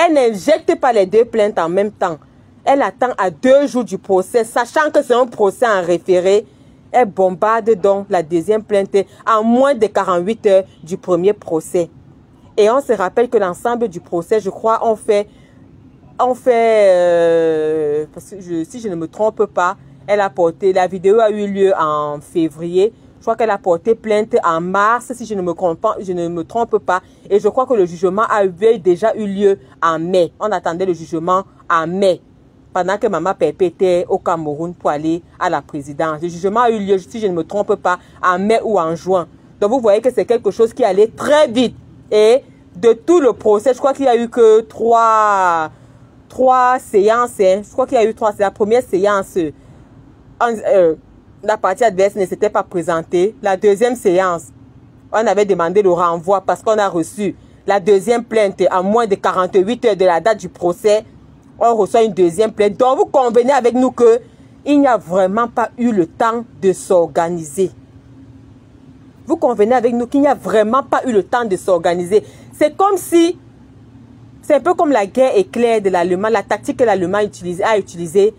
Elle n'injecte pas les deux plaintes en même temps. Elle attend à 2 jours du procès, sachant que c'est un procès en référé. Elle bombarde donc la deuxième plainte en moins de 48 heures du premier procès. Et on se rappelle que l'ensemble du procès, je crois, parce que si je ne me trompe pas, la vidéo a eu lieu en février. Je crois qu'elle a porté plainte en mars, si je ne me trompe pas. Et je crois que le jugement avait déjà eu lieu en mai. On attendait le jugement en mai, pendant que Maman Pépé était au Cameroun pour aller à la présidence. Le jugement a eu lieu, si je ne me trompe pas, en mai ou en juin. Donc vous voyez que c'est quelque chose qui allait très vite. Et de tout le procès, je crois qu'il n'y a eu que trois séances. Je crois qu'il y a eu 3 séances. La première séance, la partie adverse ne s'était pas présentée. La deuxième séance, on avait demandé le renvoi parce qu'on a reçu la deuxième plainte en moins de 48 heures de la date du procès. On reçoit une deuxième plainte. Donc vous convenez avec nous qu'il n'y a vraiment pas eu le temps de s'organiser. Vous convenez avec nous qu'il n'y a vraiment pas eu le temps de s'organiser. C'est comme si, c'est un peu comme la guerre éclair de l'Allemagne, la tactique que l'Allemagne a utilisée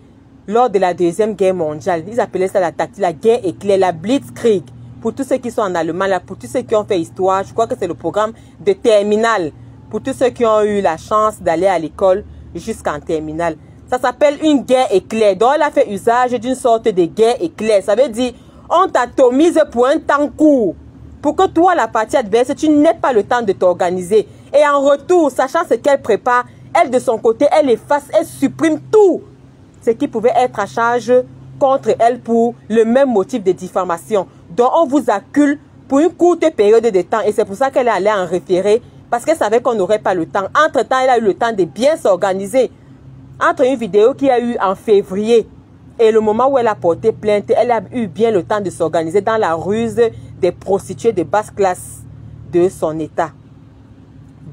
lors de la Deuxième Guerre mondiale. Ils appelaient ça la tactique, la guerre éclair, la Blitzkrieg. Pour tous ceux qui sont en Allemagne, pour tous ceux qui ont fait histoire, je crois que c'est le programme de terminale. Pour tous ceux qui ont eu la chance d'aller à l'école jusqu'en terminale. Ça s'appelle une guerre éclair. Donc, elle a fait usage d'une sorte de guerre éclair. Ça veut dire, on t'atomise pour un temps court. Pour que toi, la partie adverse, tu n'aies pas le temps de t'organiser. Et en retour, sachant ce qu'elle prépare, elle de son côté, elle efface, elle supprime tout ce qui pouvait être à charge contre elle pour le même motif de diffamation. Donc, on vous accule pour une courte période de temps. Et c'est pour ça qu'elle est allée en référé, parce qu'elle savait qu'on n'aurait pas le temps. Entre-temps, elle a eu le temps de bien s'organiser. Entre une vidéo qu'il y a eu en février et le moment où elle a porté plainte, elle a eu bien le temps de s'organiser dans la ruse des prostituées de basse classe de son état.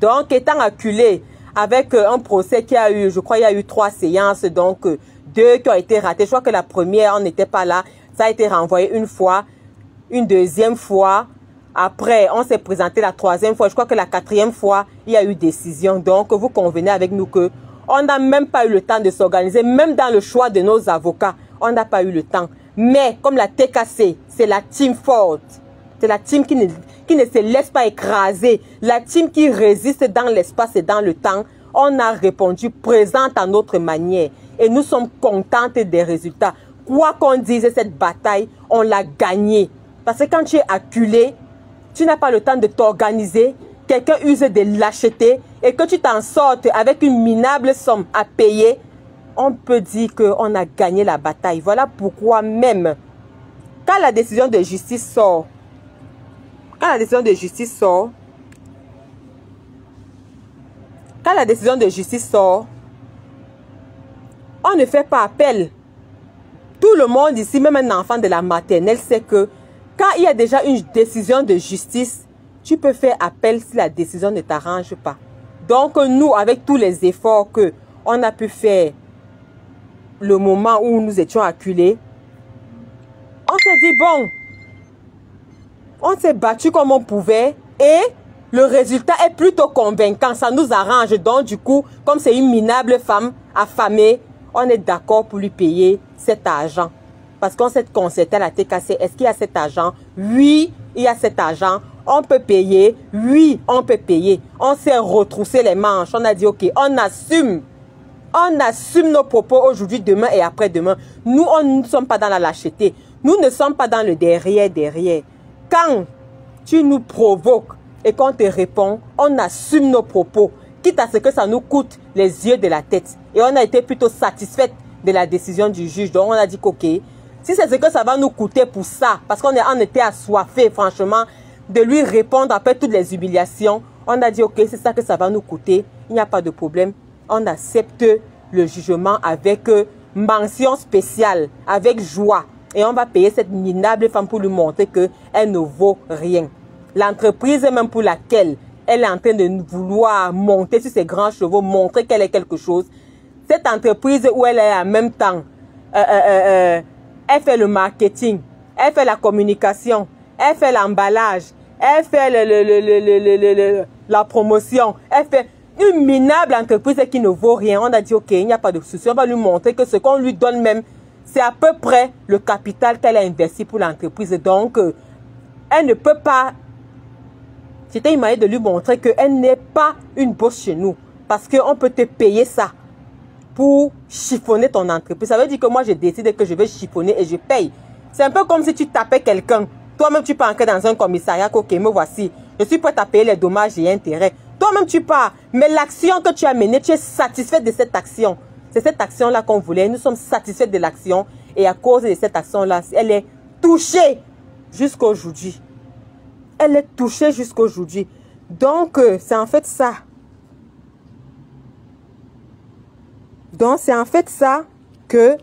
Donc, étant acculée avec un procès qui a eu, je crois, il y a eu 3 séances, donc 2 qui ont été ratées. Je crois que la première, on n'était pas là. Ça a été renvoyé une fois, une deuxième fois. Après, on s'est présenté la 3e fois. Je crois que la 4e fois, il y a eu décision. Donc, vous convenez avec nous que on n'a même pas eu le temps de s'organiser. Même dans le choix de nos avocats, on n'a pas eu le temps. Mais, comme la TKC, c'est la team forte. C'est la team qui ne se laisse pas écraser. La team qui résiste dans l'espace et dans le temps. On a répondu présente à notre manière. Et nous sommes contentes des résultats. Quoi qu'on dise, cette bataille, on l'a gagnée. Parce que quand tu es acculé, tu n'as pas le temps de t'organiser. Quelqu'un use de lâcheté et que tu t'en sortes avec une minable somme à payer, on peut dire qu'on a gagné la bataille. Voilà pourquoi même, quand la décision de justice sort, on ne fait pas appel. Tout le monde ici, même un enfant de la maternelle, sait que quand il y a déjà une décision de justice, tu peux faire appel si la décision ne t'arrange pas. Donc nous, avec tous les efforts qu'on a pu faire le moment où nous étions acculés, on s'est dit bon, on s'est battu comme on pouvait et le résultat est plutôt convaincant. Ça nous arrange. Donc du coup, comme c'est une minable femme affamée, on est d'accord pour lui payer cet argent. Parce qu'on s'est concerté à la TKC. Est-ce qu'il y a cet argent? Oui, il y a cet argent. On peut payer. Oui, on peut payer. On s'est retroussé les manches. On a dit, ok, on assume. On assume nos propos aujourd'hui, demain et après-demain. Nous, on ne sommes pas dans la lâcheté. Nous ne sommes pas dans le derrière. Quand tu nous provoques et qu'on te répond, on assume nos propos. Quitte à ce que ça nous coûte les yeux de la tête. Et on a été plutôt satisfaite de la décision du juge. Donc, on a dit qu'ok, si c'est ce que ça va nous coûter pour ça, parce qu'on était assoiffé, franchement, de lui répondre après toutes les humiliations, on a dit, ok, c'est ça que ça va nous coûter, il n'y a pas de problème. On accepte le jugement avec mention spéciale, avec joie. Et on va payer cette minable femme pour lui montrer qu'elle ne vaut rien. L'entreprise même pour laquelle elle est en train de vouloir monter sur ses grands chevaux, montrer qu'elle est quelque chose, cette entreprise où elle est en même temps, elle fait le marketing, elle fait la communication, elle fait l'emballage, elle fait la promotion, elle fait une minable entreprise qui ne vaut rien. On a dit, ok, il n'y a pas de souci. On va lui montrer que ce qu'on lui donne même, c'est à peu près le capital qu'elle a investi pour l'entreprise. Donc, elle ne peut pas... C'était une manière de lui montrer qu'elle n'est pas une bosse chez nous. Parce qu'on peut te payer ça pour chiffonner ton entreprise. Ça veut dire que moi, j'ai décidé que je vais chiffonner et je paye. C'est un peu comme si tu tapais quelqu'un. Toi-même, tu peux entrer dans un commissariat. Ok, me voici. Je suis prêt à payer les dommages et intérêts. Toi-même, tu pars. Mais l'action que tu as menée, tu es satisfait de cette action. C'est cette action-là qu'on voulait. Nous sommes satisfaits de l'action. Et à cause de cette action-là, elle est touchée jusqu'aujourd'hui. Elle est touchée jusqu'aujourd'hui. Donc, c'est en fait ça. Donc, c'est en fait ça que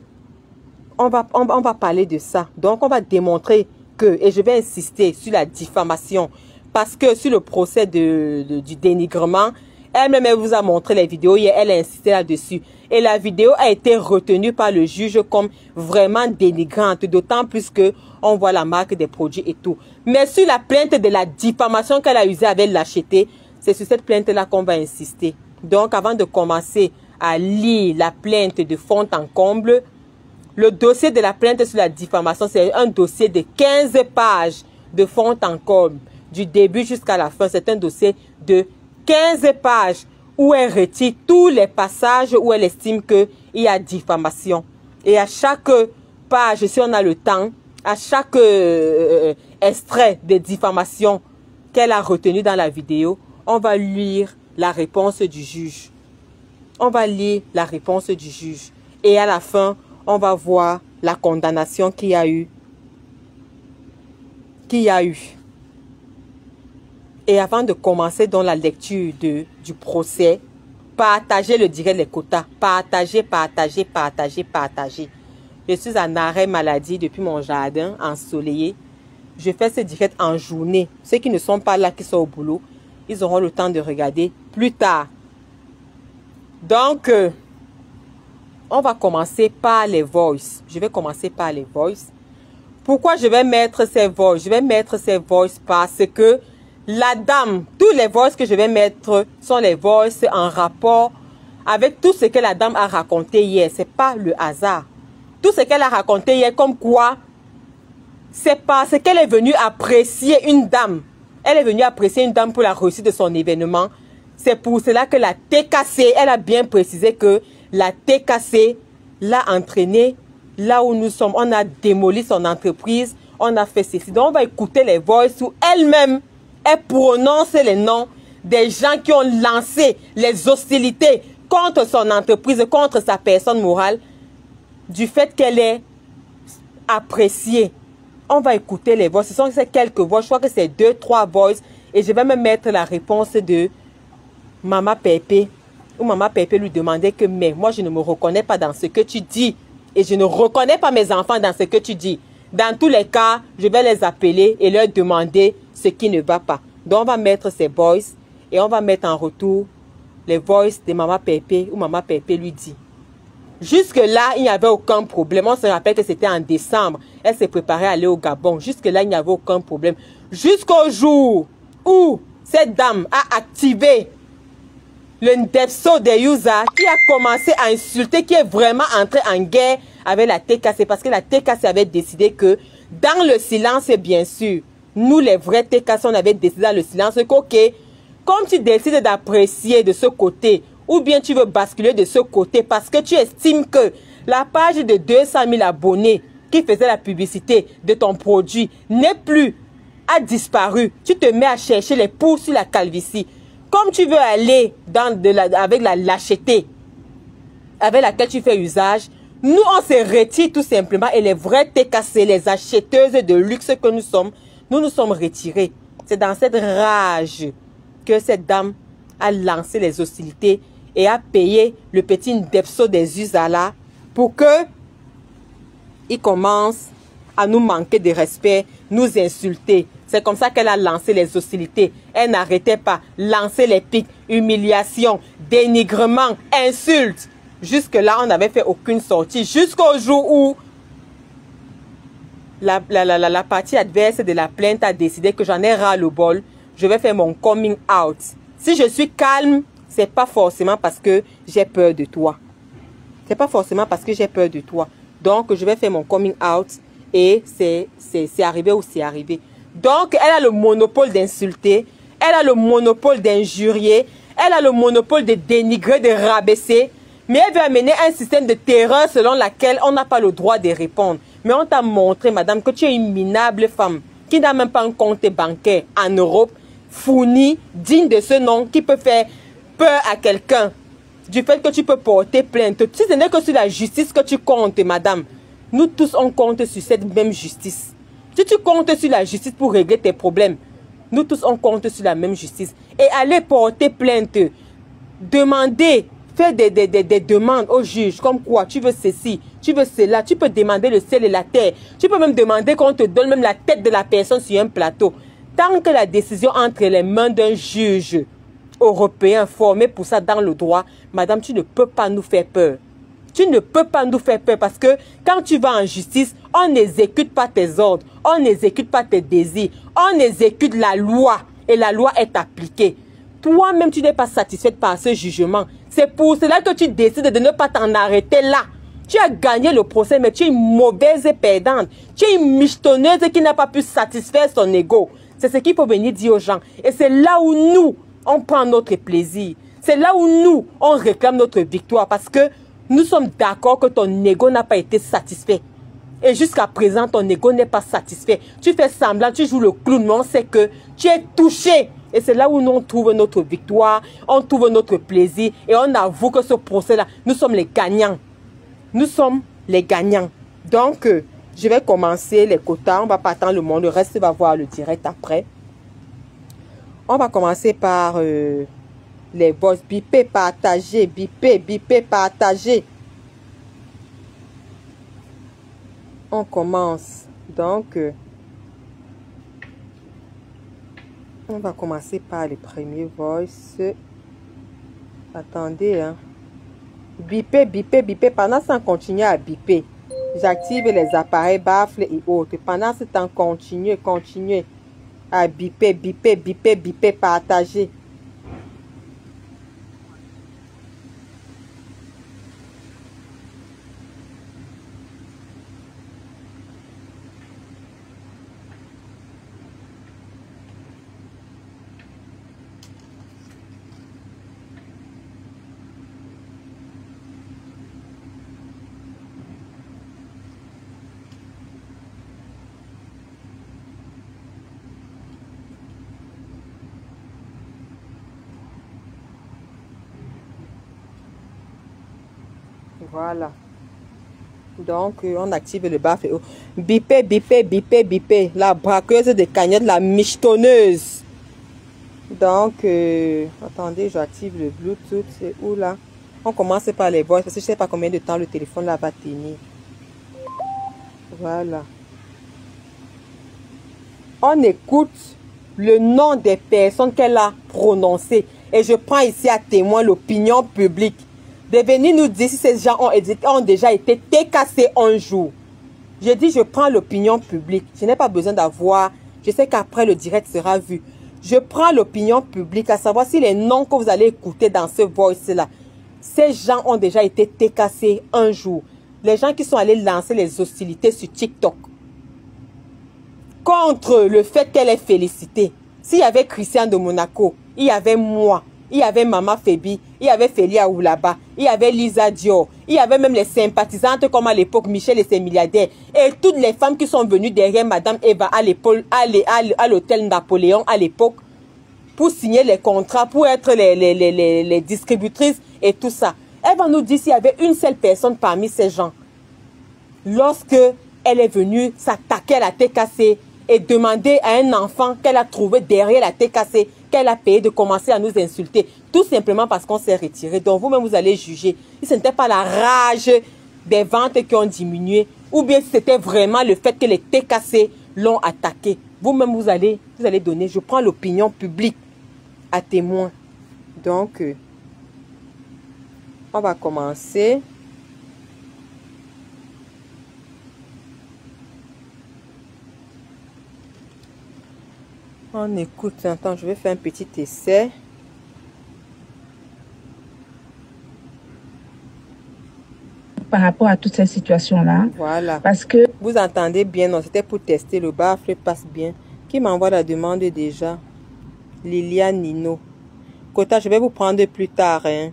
on va parler de ça. Donc, on va démontrer que, et je vais insister sur la diffamation, parce que sur le procès du dénigrement, elle-même vous a montré les vidéos et elle a insisté là-dessus. Et la vidéo a été retenue par le juge comme vraiment dénigrante, d'autant plus que on voit la marque des produits et tout. Mais sur la plainte de la diffamation qu'elle a usée avec l'acheté, c'est sur cette plainte-là qu'on va insister. Donc, avant de commencer à lire la plainte de fond en comble, le dossier de la plainte sur la diffamation, c'est un dossier de 15 pages de fond en comble, du début jusqu'à la fin. C'est un dossier de 15 pages où elle retire tous les passages où elle estime qu'il y a diffamation. Et à chaque page, si on a le temps, à chaque extrait de diffamation qu'elle a retenu dans la vidéo, on va lire la réponse du juge. On va lire la réponse du juge. Et à la fin, on va voir la condamnation qu'il y a eu. Et avant de commencer dans la lecture du procès, partagez le direct les quotas. Partagez. Je suis en arrêt maladie depuis mon jardin ensoleillé. Je fais ce direct en journée. Ceux qui ne sont pas là, qui sont au boulot, ils auront le temps de regarder plus tard. Donc, on va commencer par les voices. Je vais commencer par les voices. Pourquoi je vais mettre ces voices? Je vais mettre ces voices parce que la dame, tous les voices que je vais mettre sont les voices en rapport avec tout ce que la dame a raconté hier. C'est pas le hasard. Tout ce qu'elle a raconté hier, comme quoi, c'est parce qu'elle est venue apprécier une dame. Elle est venue apprécier une dame pour la réussite de son événement. C'est pour cela que la TKC, elle a bien précisé que la TKC l'a entraînée là où nous sommes. On a démoli son entreprise, on a fait ceci. Donc, on va écouter les voices où elle-même, elle prononce les noms des gens qui ont lancé les hostilités contre son entreprise, contre sa personne morale, du fait qu'elle est appréciée. On va écouter les voices. Ce sont ces quelques voix. Je crois que c'est 2, 3 voices. Et je vais me mettre la réponse de Maman Pépé. Où Maman Pépé lui demandait que, mais moi, je ne me reconnais pas dans ce que tu dis. Et je ne reconnais pas mes enfants dans ce que tu dis. Dans tous les cas, je vais les appeler et leur demander ce qui ne va pas. Donc, on va mettre ces voices. Et on va mettre en retour les voices de Maman Pépé. Où Maman Pépé lui dit. Jusque-là, il n'y avait aucun problème. On se rappelle que c'était en décembre. Elle s'est préparée à aller au Gabon. Jusque-là, il n'y avait aucun problème. Jusqu'au jour où cette dame a activé le Ndepso de Yuza qui a commencé à insulter, qui est vraiment entré en guerre avec la TKC. Parce que la TKC avait décidé que dans le silence, bien sûr, nous les vrais TKC, on avait décidé dans le silence que, ok, comme tu décides d'apprécier de ce côté, ou bien tu veux basculer de ce côté parce que tu estimes que la page de 200 000 abonnés qui faisait la publicité de ton produit n'est plus, a disparu. Tu te mets à chercher les poux sur la calvitie. Comme tu veux aller avec la lâcheté avec laquelle tu fais usage, nous on se retire tout simplement et les vrais TKC, les acheteuses de luxe que nous sommes retirés. C'est dans cette rage que cette dame a lancé les hostilités et a payé le petit Ndepso des Uzala pour que il commence à nous manquer de respect, nous insulter. C'est comme ça qu'elle a lancé les hostilités. Elle n'arrêtait pas. Lancer les pics, humiliation, dénigrement, insultes. Jusque-là, on n'avait fait aucune sortie. Jusqu'au jour où la partie adverse de la plainte a décidé que j'en ai ras le bol. Je vais faire mon coming out. Si je suis calme, c'est pas forcément parce que j'ai peur de toi. C'est pas forcément parce que j'ai peur de toi. Donc, je vais faire mon coming out et c'est arrivé ou c'est arrivé. Donc, elle a le monopole d'insulter. Elle a le monopole d'injurier. Elle a le monopole de dénigrer, de rabaisser. Mais elle veut amener un système de terreur selon lequel on n'a pas le droit de répondre. Mais on t'a montré, madame, que tu es une minable femme qui n'a même pas un compte bancaire en Europe, fourni, digne de ce nom, qui peut faire peur à quelqu'un du fait que tu peux porter plainte. Si ce n'est que sur la justice que tu comptes, madame, nous tous, on compte sur cette même justice. Si tu comptes sur la justice pour régler tes problèmes, nous tous, on compte sur la même justice. Et aller porter plainte, demander, faire des demandes au juge, comme quoi tu veux ceci, tu veux cela, tu peux demander le ciel et la terre. Tu peux même demander qu'on te donne même la tête de la personne sur un plateau. Tant que la décision entre les mains d'un juge européen formé pour ça dans le droit, madame, tu ne peux pas nous faire peur. Tu ne peux pas nous faire peur parce que quand tu vas en justice, on n'exécute pas tes ordres, on n'exécute pas tes désirs, on exécute la loi et la loi est appliquée. Toi-même, tu n'es pas satisfaite par ce jugement. C'est pour cela que tu décides de ne pas t'en arrêter là. Tu as gagné le procès, mais tu es une mauvaise perdante. Tu es une michetonneuse qui n'a pas pu satisfaire son ego. C'est ce qu'il faut venir dire aux gens. Et c'est là où nous, on prend notre plaisir. C'est là où nous, on réclame notre victoire parce que nous sommes d'accord que ton ego n'a pas été satisfait. Et jusqu'à présent, ton ego n'est pas satisfait. Tu fais semblant, tu joues le clown, mais on sait que tu es touché. Et c'est là où nous on trouve notre victoire, on trouve notre plaisir et on avoue que ce procès-là, nous sommes les gagnants. Nous sommes les gagnants. Donc, je vais commencer les quotas. On ne va pas attendre le monde. Le reste va voir le direct après. On va commencer par les voices. Bipé, partager. Bipé, bipé, partager. On commence. Donc, on va commencer par les premiers voice. Attendez, hein. Bipé, bipé, bipé. Pendant ce temps, continuez à biper. J'active les appareils, baffles et autres. Pendant ce temps, continuez à biper, biper, biper, biper, partager. Voilà. Donc, on active le baffle. Bipé, bipé, bipé, bipé. La braqueuse de cagnotte, la michetonneuse. Donc, attendez, j'active le Bluetooth. C'est où là? On commence par les voix parce que je ne sais pas combien de temps le téléphone là va tenir. Voilà. On écoute le nom des personnes qu'elle a prononcées. Et je prends ici à témoin l'opinion publique. De venir nous dire si ces gens ont déjà été décassés un jour. Je dis, je prends l'opinion publique. Je n'ai pas besoin d'avoir... Je sais qu'après le direct sera vu. Je prends l'opinion publique, à savoir si les noms que vous allez écouter dans ce voice-là, ces gens ont déjà été décassés un jour. Les gens qui sont allés lancer les hostilités sur TikTok. Contre le fait qu'elle est félicitée. S'il y avait Christian de Monaco, il y avait moi. Il y avait Mama Fébi, il y avait Félia Oulaba, il y avait Lisa Dior, il y avait même les sympathisantes comme à l'époque Michel et ses milliardaires. Et toutes les femmes qui sont venues derrière Madame Eva à l'hôtel Napoléon à l'époque pour signer les contrats, pour être les distributrices et tout ça. Elle va nous dire s'il y avait une seule personne parmi ces gens. Lorsque elle est venue s'attaquer à la TKC et demander à un enfant qu'elle a trouvé derrière la TKC, qu'elle a payé de commencer à nous insulter, tout simplement parce qu'on s'est retiré. Donc vous-même, vous allez juger si ce n'était pas la rage des ventes qui ont diminué, ou bien si c'était vraiment le fait que les TKC l'ont attaqué. Vous-même, vous allez donner. Je prends l'opinion publique à témoin. Donc, on va commencer. On écoute. Attends, je vais faire un petit essai. par rapport à toutes ces situations-là. Voilà. Parce que... Vous entendez bien, non, c'était pour tester, le baffle passe bien. Qui m'envoie la demande déjà? Liliane Nino. Kota, je vais vous prendre plus tard, hein.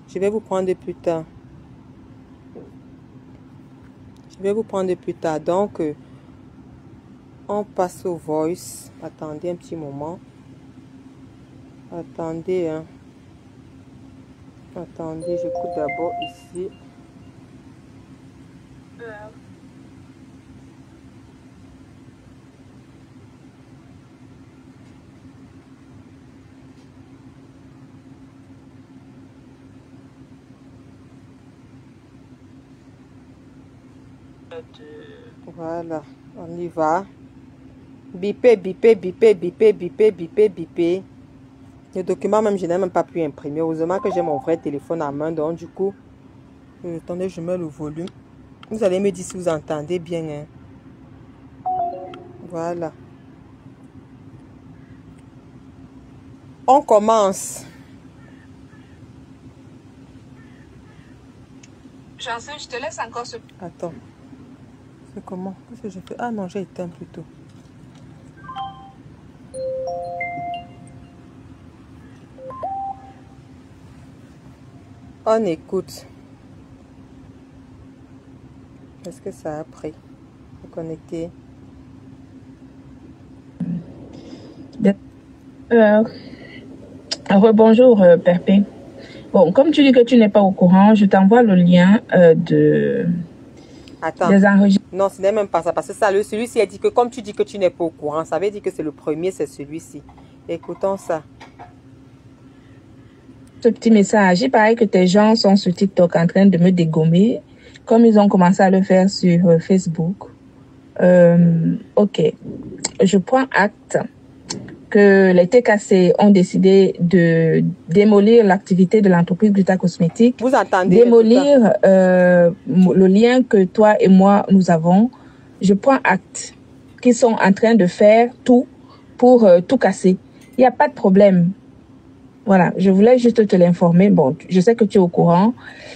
Je vais vous prendre plus tard. Je vais vous prendre plus tard. Donc, on passe au voice. Attendez un petit moment. Attendez, hein. Attendez, j'écoute d'abord ici. Voilà, on y va. Bipé, bipé, bipé, bipé, bipé, bipé, bipé. Le document même, je n'ai même pas pu imprimer. Heureusement que j'ai mon vrai téléphone à main. Donc, du coup, attendez, je mets le volume. Vous allez me dire si vous entendez bien. Hein. Voilà. On commence. Janssen, je te laisse encore ce... Attends. C'est comment? Qu'est-ce que j'ai fait? Ah non, j'ai éteint plutôt. On écoute. Est-ce que ça a pris? Connecté. Rebonjour, Perpé. Bon, comme tu dis que tu n'es pas au courant, je t'envoie le lien des enregistrements. Non, ce n'est même pas ça. Parce que ça, celui-ci a dit que comme tu dis que tu n'es pas au courant, ça veut dire que c'est le premier, c'est celui-ci. Écoutons ça. Ce petit message, il paraît que tes gens sont sur TikTok en train de me dégommer, comme ils ont commencé à le faire sur Facebook. Ok, je prends acte que les TKC ont décidé de démolir l'activité de l'entreprise Gluta Cosmétique. Vous entendez? Démolir le lien que toi et moi, nous avons. Je prends acte qu'ils sont en train de faire tout pour tout casser. Il n'y a pas de problème. Voilà, je voulais juste te l'informer. Bon, je sais que tu es au courant.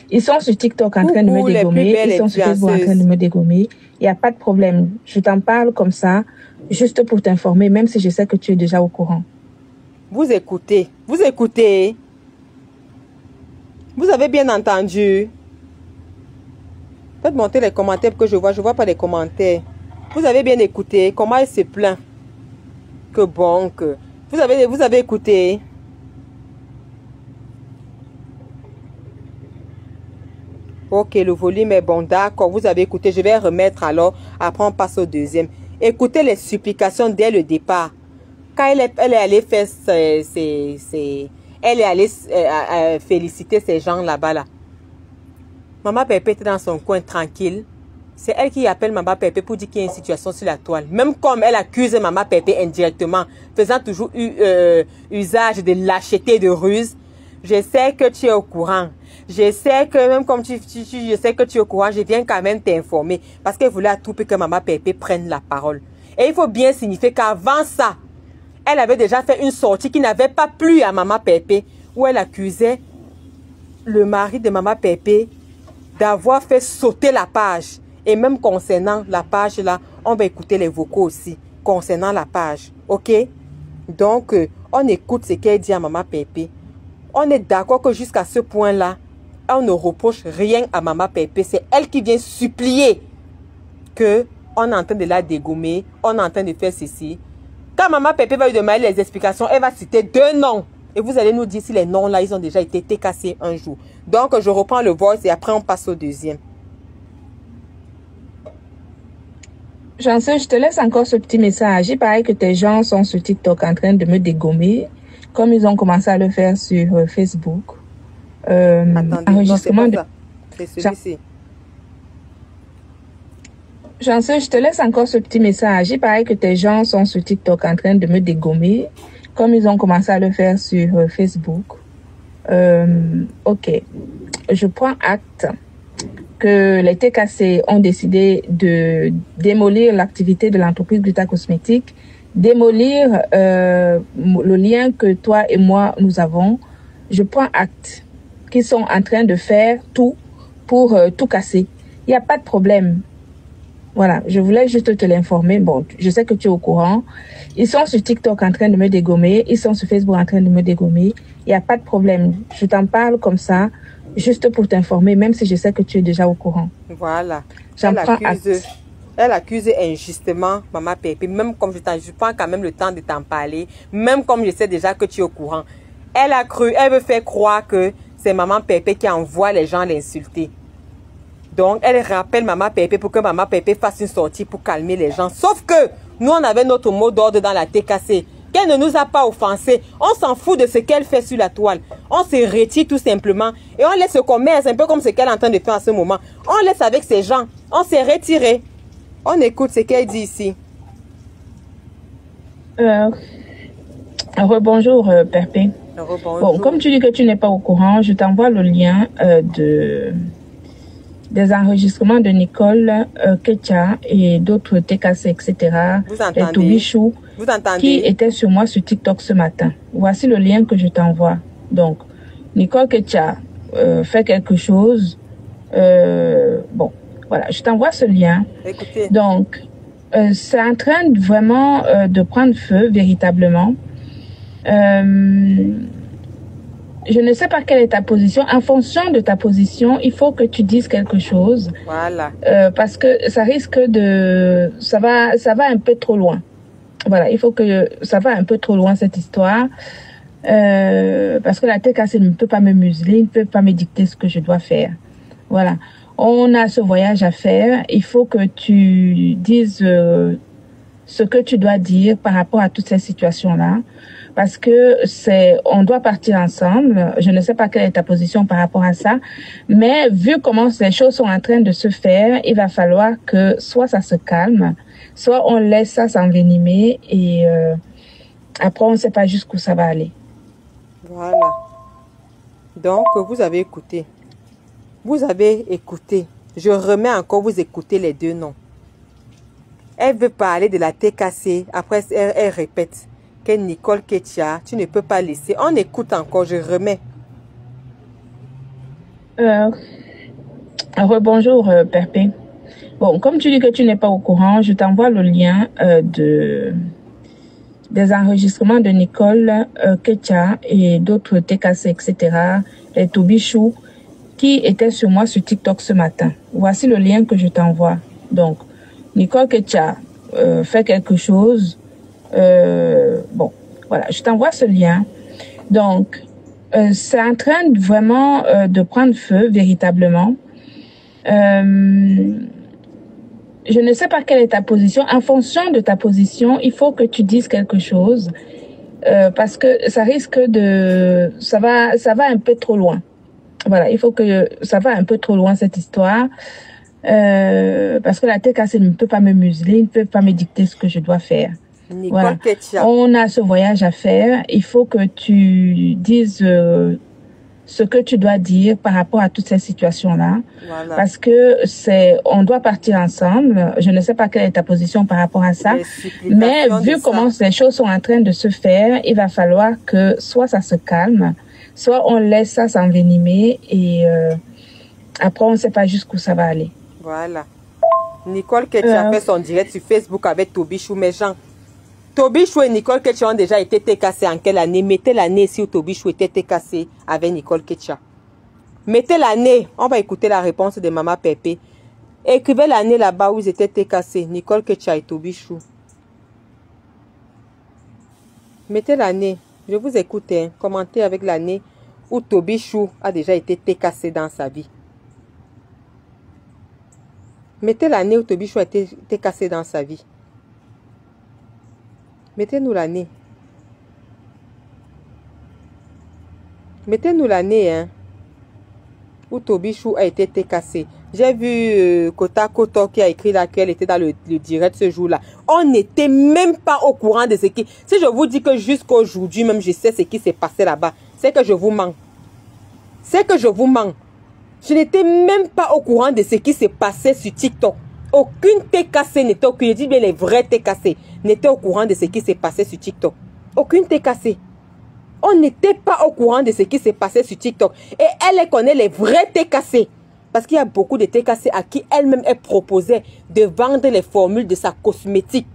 Ils sont sur TikTok en train de me dégommer. Ils sont sur Facebook en train de me dégommer. Il n'y a pas de problème. Je t'en parle comme ça, juste pour t'informer, même si je sais que tu es déjà au courant. Vous écoutez. Vous écoutez. Vous avez bien entendu. Faites monter les commentaires pour que je vois. Je ne vois pas les commentaires. Vous avez bien écouté. Comment il se plaint. Que bon que... Vous avez écouté. Ok, le volume est bon, d'accord, vous avez écouté, je vais remettre alors, après on passe au deuxième. Écoutez les supplications dès le départ. Quand elle est allée faire elle est allée féliciter ces gens là-bas là. Maman Pépé était dans son coin tranquille. C'est elle qui appelle Maman Pépé pour dire qu'il y a une situation sur la toile. Même comme elle accuse Maman Pépé indirectement, faisant toujours usage de lâcheté, de ruse. Je sais que tu es au courant. Je sais que même comme je sais que tu es au courant, je viens quand même t'informer. Parce qu'elle voulait à tout prix que Maman Pépé prenne la parole. Et il faut bien signifier qu'avant ça, elle avait déjà fait une sortie qui n'avait pas plu à Maman Pépé, où elle accusait le mari de Maman Pépé d'avoir fait sauter la page. Et même concernant la page là, on va écouter les vocaux aussi, concernant la page. Ok? Donc, on écoute ce qu'elle dit à Maman Pépé. On est d'accord que jusqu'à ce point-là, on ne reproche rien à Maman Pépé. C'est elle qui vient supplier que on est en train de la dégommer, on est en train de faire ceci. Quand Maman Pépé va lui demander les explications, elle va citer 2 noms. Et vous allez nous dire si les noms-là, ils ont déjà été cassés un jour. Donc, je reprends le voice et après, on passe au deuxième. Janssen, je te laisse encore ce petit message. Il paraît que tes gens sont sur TikTok en train de me dégommer, comme ils ont commencé à le faire sur Facebook. Attendez, enregistrement non, c'est celui-ci. Janssen, je te laisse encore ce petit message. Il paraît que tes gens sont sur TikTok en train de me dégommer, comme ils ont commencé à le faire sur Facebook. Ok, je prends acte que les TKC ont décidé de démolir l'activité de l'entreprise Gluta Cosmétique, démolir le lien que toi et moi, nous avons. Je prends acte qu'ils sont en train de faire tout pour tout casser. Il n'y a pas de problème. Voilà, je voulais juste te l'informer. Bon, je sais que tu es au courant. Ils sont sur TikTok en train de me dégommer. Ils sont sur Facebook en train de me dégommer. Il n'y a pas de problème. Je t'en parle comme ça, juste pour t'informer, même si je sais que tu es déjà au courant. Voilà. J'en prends acte. Elle accuse injustement Maman Pépé, même comme je prends quand même le temps de t'en parler, même comme je sais déjà que tu es au courant. Elle a cru, elle veut faire croire que c'est Maman Pépé qui envoie les gens l'insulter. Donc, elle rappelle Maman Pépé pour que Maman Pépé fasse une sortie pour calmer les gens. Sauf que nous, on avait notre mot d'ordre dans la TKC. Qu'elle ne nous a pas offensés. On s'en fout de ce qu'elle fait sur la toile. On se retire tout simplement. Et on laisse ce commerce, un peu comme ce qu'elle est en train de faire en ce moment. On laisse avec ces gens. On s'est retiré. On écoute ce qu'elle dit ici. Rebonjour, Perpé. Rebonjour. Bon, comme tu dis que tu n'es pas au courant, je t'envoie le lien des enregistrements de Nicole Ketia et d'autres TKC, etc. Vous entendez? Les Tobichou, vous entendez? Qui étaient sur moi sur TikTok ce matin. Voici le lien que je t'envoie. Donc, Nicole Ketia fait quelque chose. Bon, voilà, je t'envoie ce lien. Écoutez. Donc, c'est en train vraiment de prendre feu, véritablement. Je ne sais pas quelle est ta position. En fonction de ta position, il faut que tu dises quelque chose. Voilà. Parce que ça risque de... Ça va un peu trop loin. Voilà, il faut que... Ça va un peu trop loin, cette histoire. Parce que la TKC ne peut pas me museler, ne peut pas me dicter ce que je dois faire. Voilà. On a ce voyage à faire. Il faut que tu dises ce que tu dois dire par rapport à toutes ces situations-là. Parce que on doit partir ensemble. Je ne sais pas quelle est ta position par rapport à ça. Mais vu comment les choses sont en train de se faire, il va falloir que soit ça se calme, soit on laisse ça s'envenimer et après on ne sait pas jusqu'où ça va aller. Voilà. Donc, vous avez écouté. Vous avez écouté. Je remets encore, vous écoutez les deux noms. Elle veut parler de la TKC. Après, elle répète que Nicole Ketia, tu ne peux pas laisser. On écoute encore, je remets. Rebonjour, Perpé. Bon, comme tu dis que tu n'es pas au courant, je t'envoie le lien des enregistrements de Nicole Ketia et d'autres TKC, etc. Les Tobichou, qui étaient sur moi sur TikTok ce matin. Voici le lien que je t'envoie. Donc, Nicole Ketia fait quelque chose. Bon, voilà, je t'envoie ce lien. Donc, c'est en train vraiment de prendre feu, véritablement. Je ne sais pas quelle est ta position. En fonction de ta position, il faut que tu dises quelque chose. Parce que ça risque de... Ça va un peu trop loin. Voilà, il faut que... Ça va un peu trop loin, cette histoire. Parce que la TKC ne peut pas me museler, ne peut pas me dicter ce que je dois faire. Voilà. On a ce voyage à faire. Il faut que tu dises ce que tu dois dire par rapport à toutes ces situations-là. Voilà. Parce que on doit partir ensemble. Je ne sais pas quelle est ta position par rapport à ça. Mais vu comment les choses sont en train de se faire, il va falloir que soit ça se calme, soit on laisse ça s'envenimer et après on ne sait pas jusqu'où ça va aller. Voilà. Nicole Ketia fait son direct sur Facebook avec Tobichou, mes gens. Tobichou et Nicole Ketia ont déjà été TKC en quelle année? Mettez l'année si Tobichou était TKC avec Nicole Ketia. Mettez l'année. On va écouter la réponse de Maman Pépé. Écrivez l'année là-bas où ils étaient TKC. Nicole Ketia et Tobichou. Mettez l'année. Je vous écoute. Hein. Commentez avec l'année où Tobichou a déjà été TKC dans sa vie. Mettez l'année où Tobichou a été TKC dans sa vie. Mettez-nous l'année. Mettez-nous l'année, hein, où Tobichou a été TKC. J'ai vu Kota Koto qui a écrit là qu'elle était dans le direct ce jour-là. On n'était même pas au courant de ce qui... Si je vous dis que jusqu'aujourd'hui même je sais ce qui s'est passé là-bas, c'est que je vous mens. C'est que je vous mens. Je n'étais même pas au courant de ce qui s'est passé sur TikTok. Aucune TKC n'était au courant. Je dis bien les vrais TKC n'étaient au courant de ce qui s'est passé sur TikTok. Aucune TKC. On n'était pas au courant de ce qui s'est passé sur TikTok. Et elle connaît les vrais TKC. Parce qu'il y a beaucoup de TKC à qui elle-même est proposée de vendre les formules de sa cosmétique.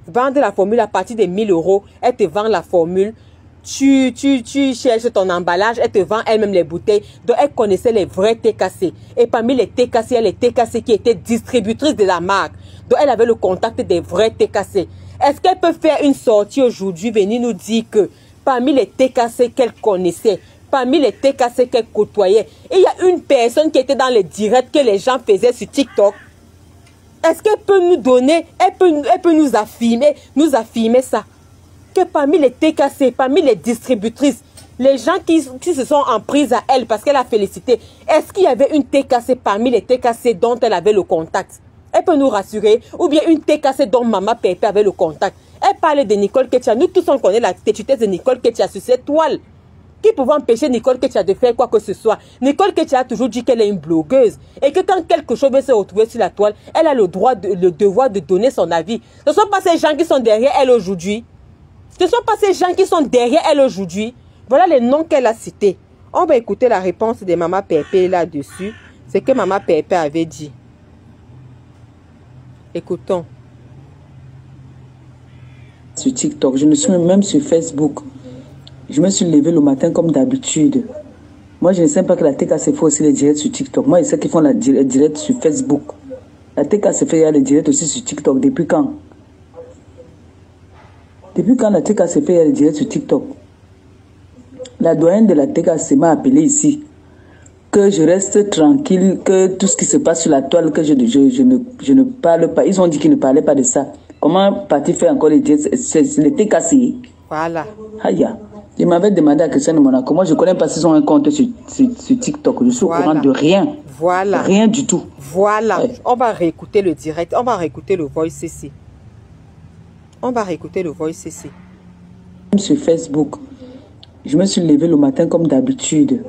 Vendre la formule à partir de 1000 €, elle te vend la formule. Tu cherches ton emballage, elle te vend elle-même les bouteilles. Donc, elle connaissait les vrais TKC. Et parmi les TKC, il y a les TKC qui étaient distributrices de la marque. Donc, elle avait le contact des vrais TKC. Est-ce qu'elle peut faire une sortie aujourd'hui, venir nous dire que parmi les TKC qu'elle connaissait, parmi les TKC qu'elle côtoyait, il y a une personne qui était dans les directs que les gens faisaient sur TikTok? Est-ce qu'elle peut nous donner, elle peut nous affirmer ça? Que parmi les TKC, parmi les distributrices, les gens qui se sont en prise à elle parce qu'elle a félicité, est-ce qu'il y avait une TKC parmi les TKC dont elle avait le contact? Elle peut nous rassurer. Ou bien une TKC dont Maman Pépé avait le contact. Elle parlait de Nicole Ketia. Nous tous on connaît la têtutesse de Nicole Ketia sur cette toile. Qui pouvait empêcher Nicole Ketia de faire quoi que ce soit? Nicole Ketia a toujours dit qu'elle est une blogueuse. Et que quand quelque chose veut se retrouver sur la toile, elle a le devoir de donner son avis. Ce ne sont pas ces gens qui sont derrière elle aujourd'hui. Ce ne sont pas ces gens qui sont derrière elle aujourd'hui. Voilà les noms qu'elle a cités. On va écouter la réponse de Maman Pépé là-dessus. C'est que Maman Pépé avait dit. Écoutons. Sur TikTok, je ne suis même sur Facebook. Je me suis levé le matin comme d'habitude. Moi, je ne sais pas que la TKC fait aussi les directs sur TikTok. Moi, je sais qu'ils font les directs sur Facebook. La TKC fait les directs aussi sur TikTok. Depuis quand? Depuis quand la TKC fait les directs sur TikTok? La doyenne de la TKC m'a appelé ici. Que je reste tranquille, que tout ce qui se passe sur la toile, que je ne parle pas. Ils ont dit qu'ils ne parlaient pas de ça. Comment partir faire encore les directs? C'est les TKC. Voilà. Aïe. Il m'avait demandé à Christiane Monaco. Moi, je ne connais pas s'ils ont un compte sur TikTok. Je suis au courant de rien. Voilà. Rien du tout. Voilà. Ouais. On va réécouter le direct. On va réécouter le voice ici. On va réécouter le voice ici. Sur Facebook, je me suis levé le matin comme d'habitude.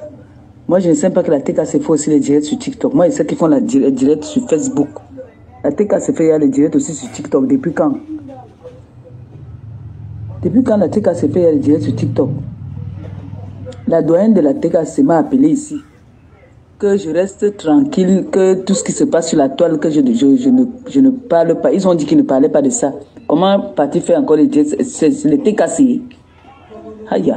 Moi, je ne sais pas que la TKC fait aussi les directs sur TikTok. Moi, je sais qu'ils font les directs sur Facebook. La TKC fait les directs aussi sur TikTok. Depuis quand? Depuis quand la TKC fait les directs sur TikTok? La doyenne de la TKC m'a appelé ici. Que je reste tranquille, que tout ce qui se passe sur la toile, que je ne parle pas. Ils ont dit qu'ils ne parlaient pas de ça. Comment partir faire encore les directs? C'est les TKC. Aïe.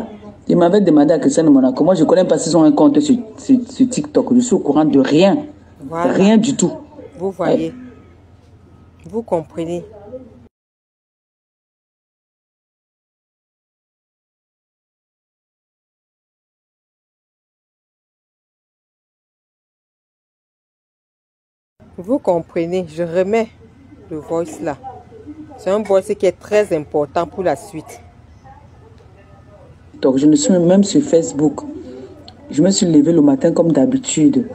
Il m'avait demandé à Christiane Monaco. Moi, je ne connais pas s'ils ont un compte sur TikTok. Je suis au courant de rien. Voilà. Rien du tout. Vous voyez. Ouais. Vous comprenez. Vous comprenez. Je remets le voice là. C'est un voice qui est très important pour la suite. Donc, je ne suis même sur Facebook. Je me suis levé le matin comme d'habitude.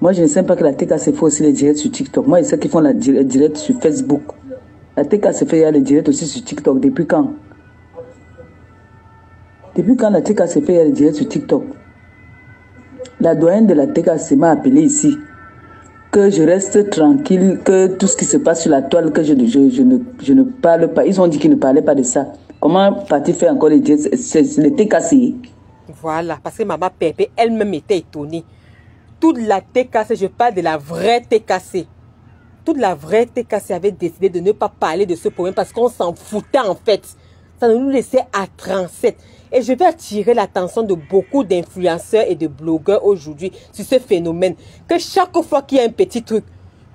Moi, je ne sais pas que la TKC fait aussi les directs sur TikTok. Moi, je sais qu'ils font les directs sur Facebook. La TKC fait les directs aussi sur TikTok. Depuis quand? Depuis quand la TKC fait les directs sur TikTok? La doyenne de la TKC m'a appelé ici. Que je reste tranquille, que tout ce qui se passe sur la toile, que je ne parle pas. Ils ont dit qu'ils ne parlaient pas de ça. Comment partir faire encore les directs? C'est les TKC. Voilà, parce que Maman Pépé elle-même était étonnée. Toute la TKC, je parle de la vraie TKC. Toute la vraie TKC avait décidé de ne pas parler de ce problème parce qu'on s'en foutait en fait. Ça nous laissait à 37. Et je vais attirer l'attention de beaucoup d'influenceurs et de blogueurs aujourd'hui sur ce phénomène. Que chaque fois qu'il y a un petit truc,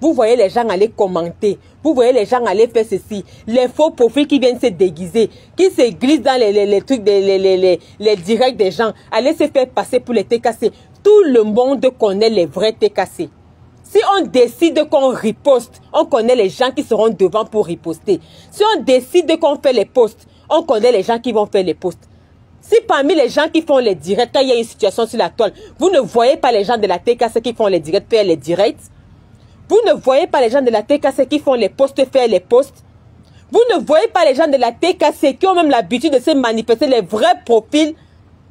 vous voyez les gens aller commenter. Vous voyez les gens aller faire ceci. Les faux profils qui viennent se déguiser. Qui se glissent dans les trucs, les directs des gens. Aller se faire passer pour les TKC. Tout le monde connaît les vrais TKC. Si on décide qu'on riposte, on connaît les gens qui seront devant pour riposter. Si on décide qu'on fait les posts, on connaît les gens qui vont faire les posts. Si parmi les gens qui font les directs, quand il y a une situation sur la toile, vous ne voyez pas les gens de la TKC qui font les directs faire les directs. Vous ne voyez pas les gens de la TKC qui font les posts faire les posts. Vous ne voyez pas les gens de la TKC qui ont même l'habitude de se manifester les vrais profils.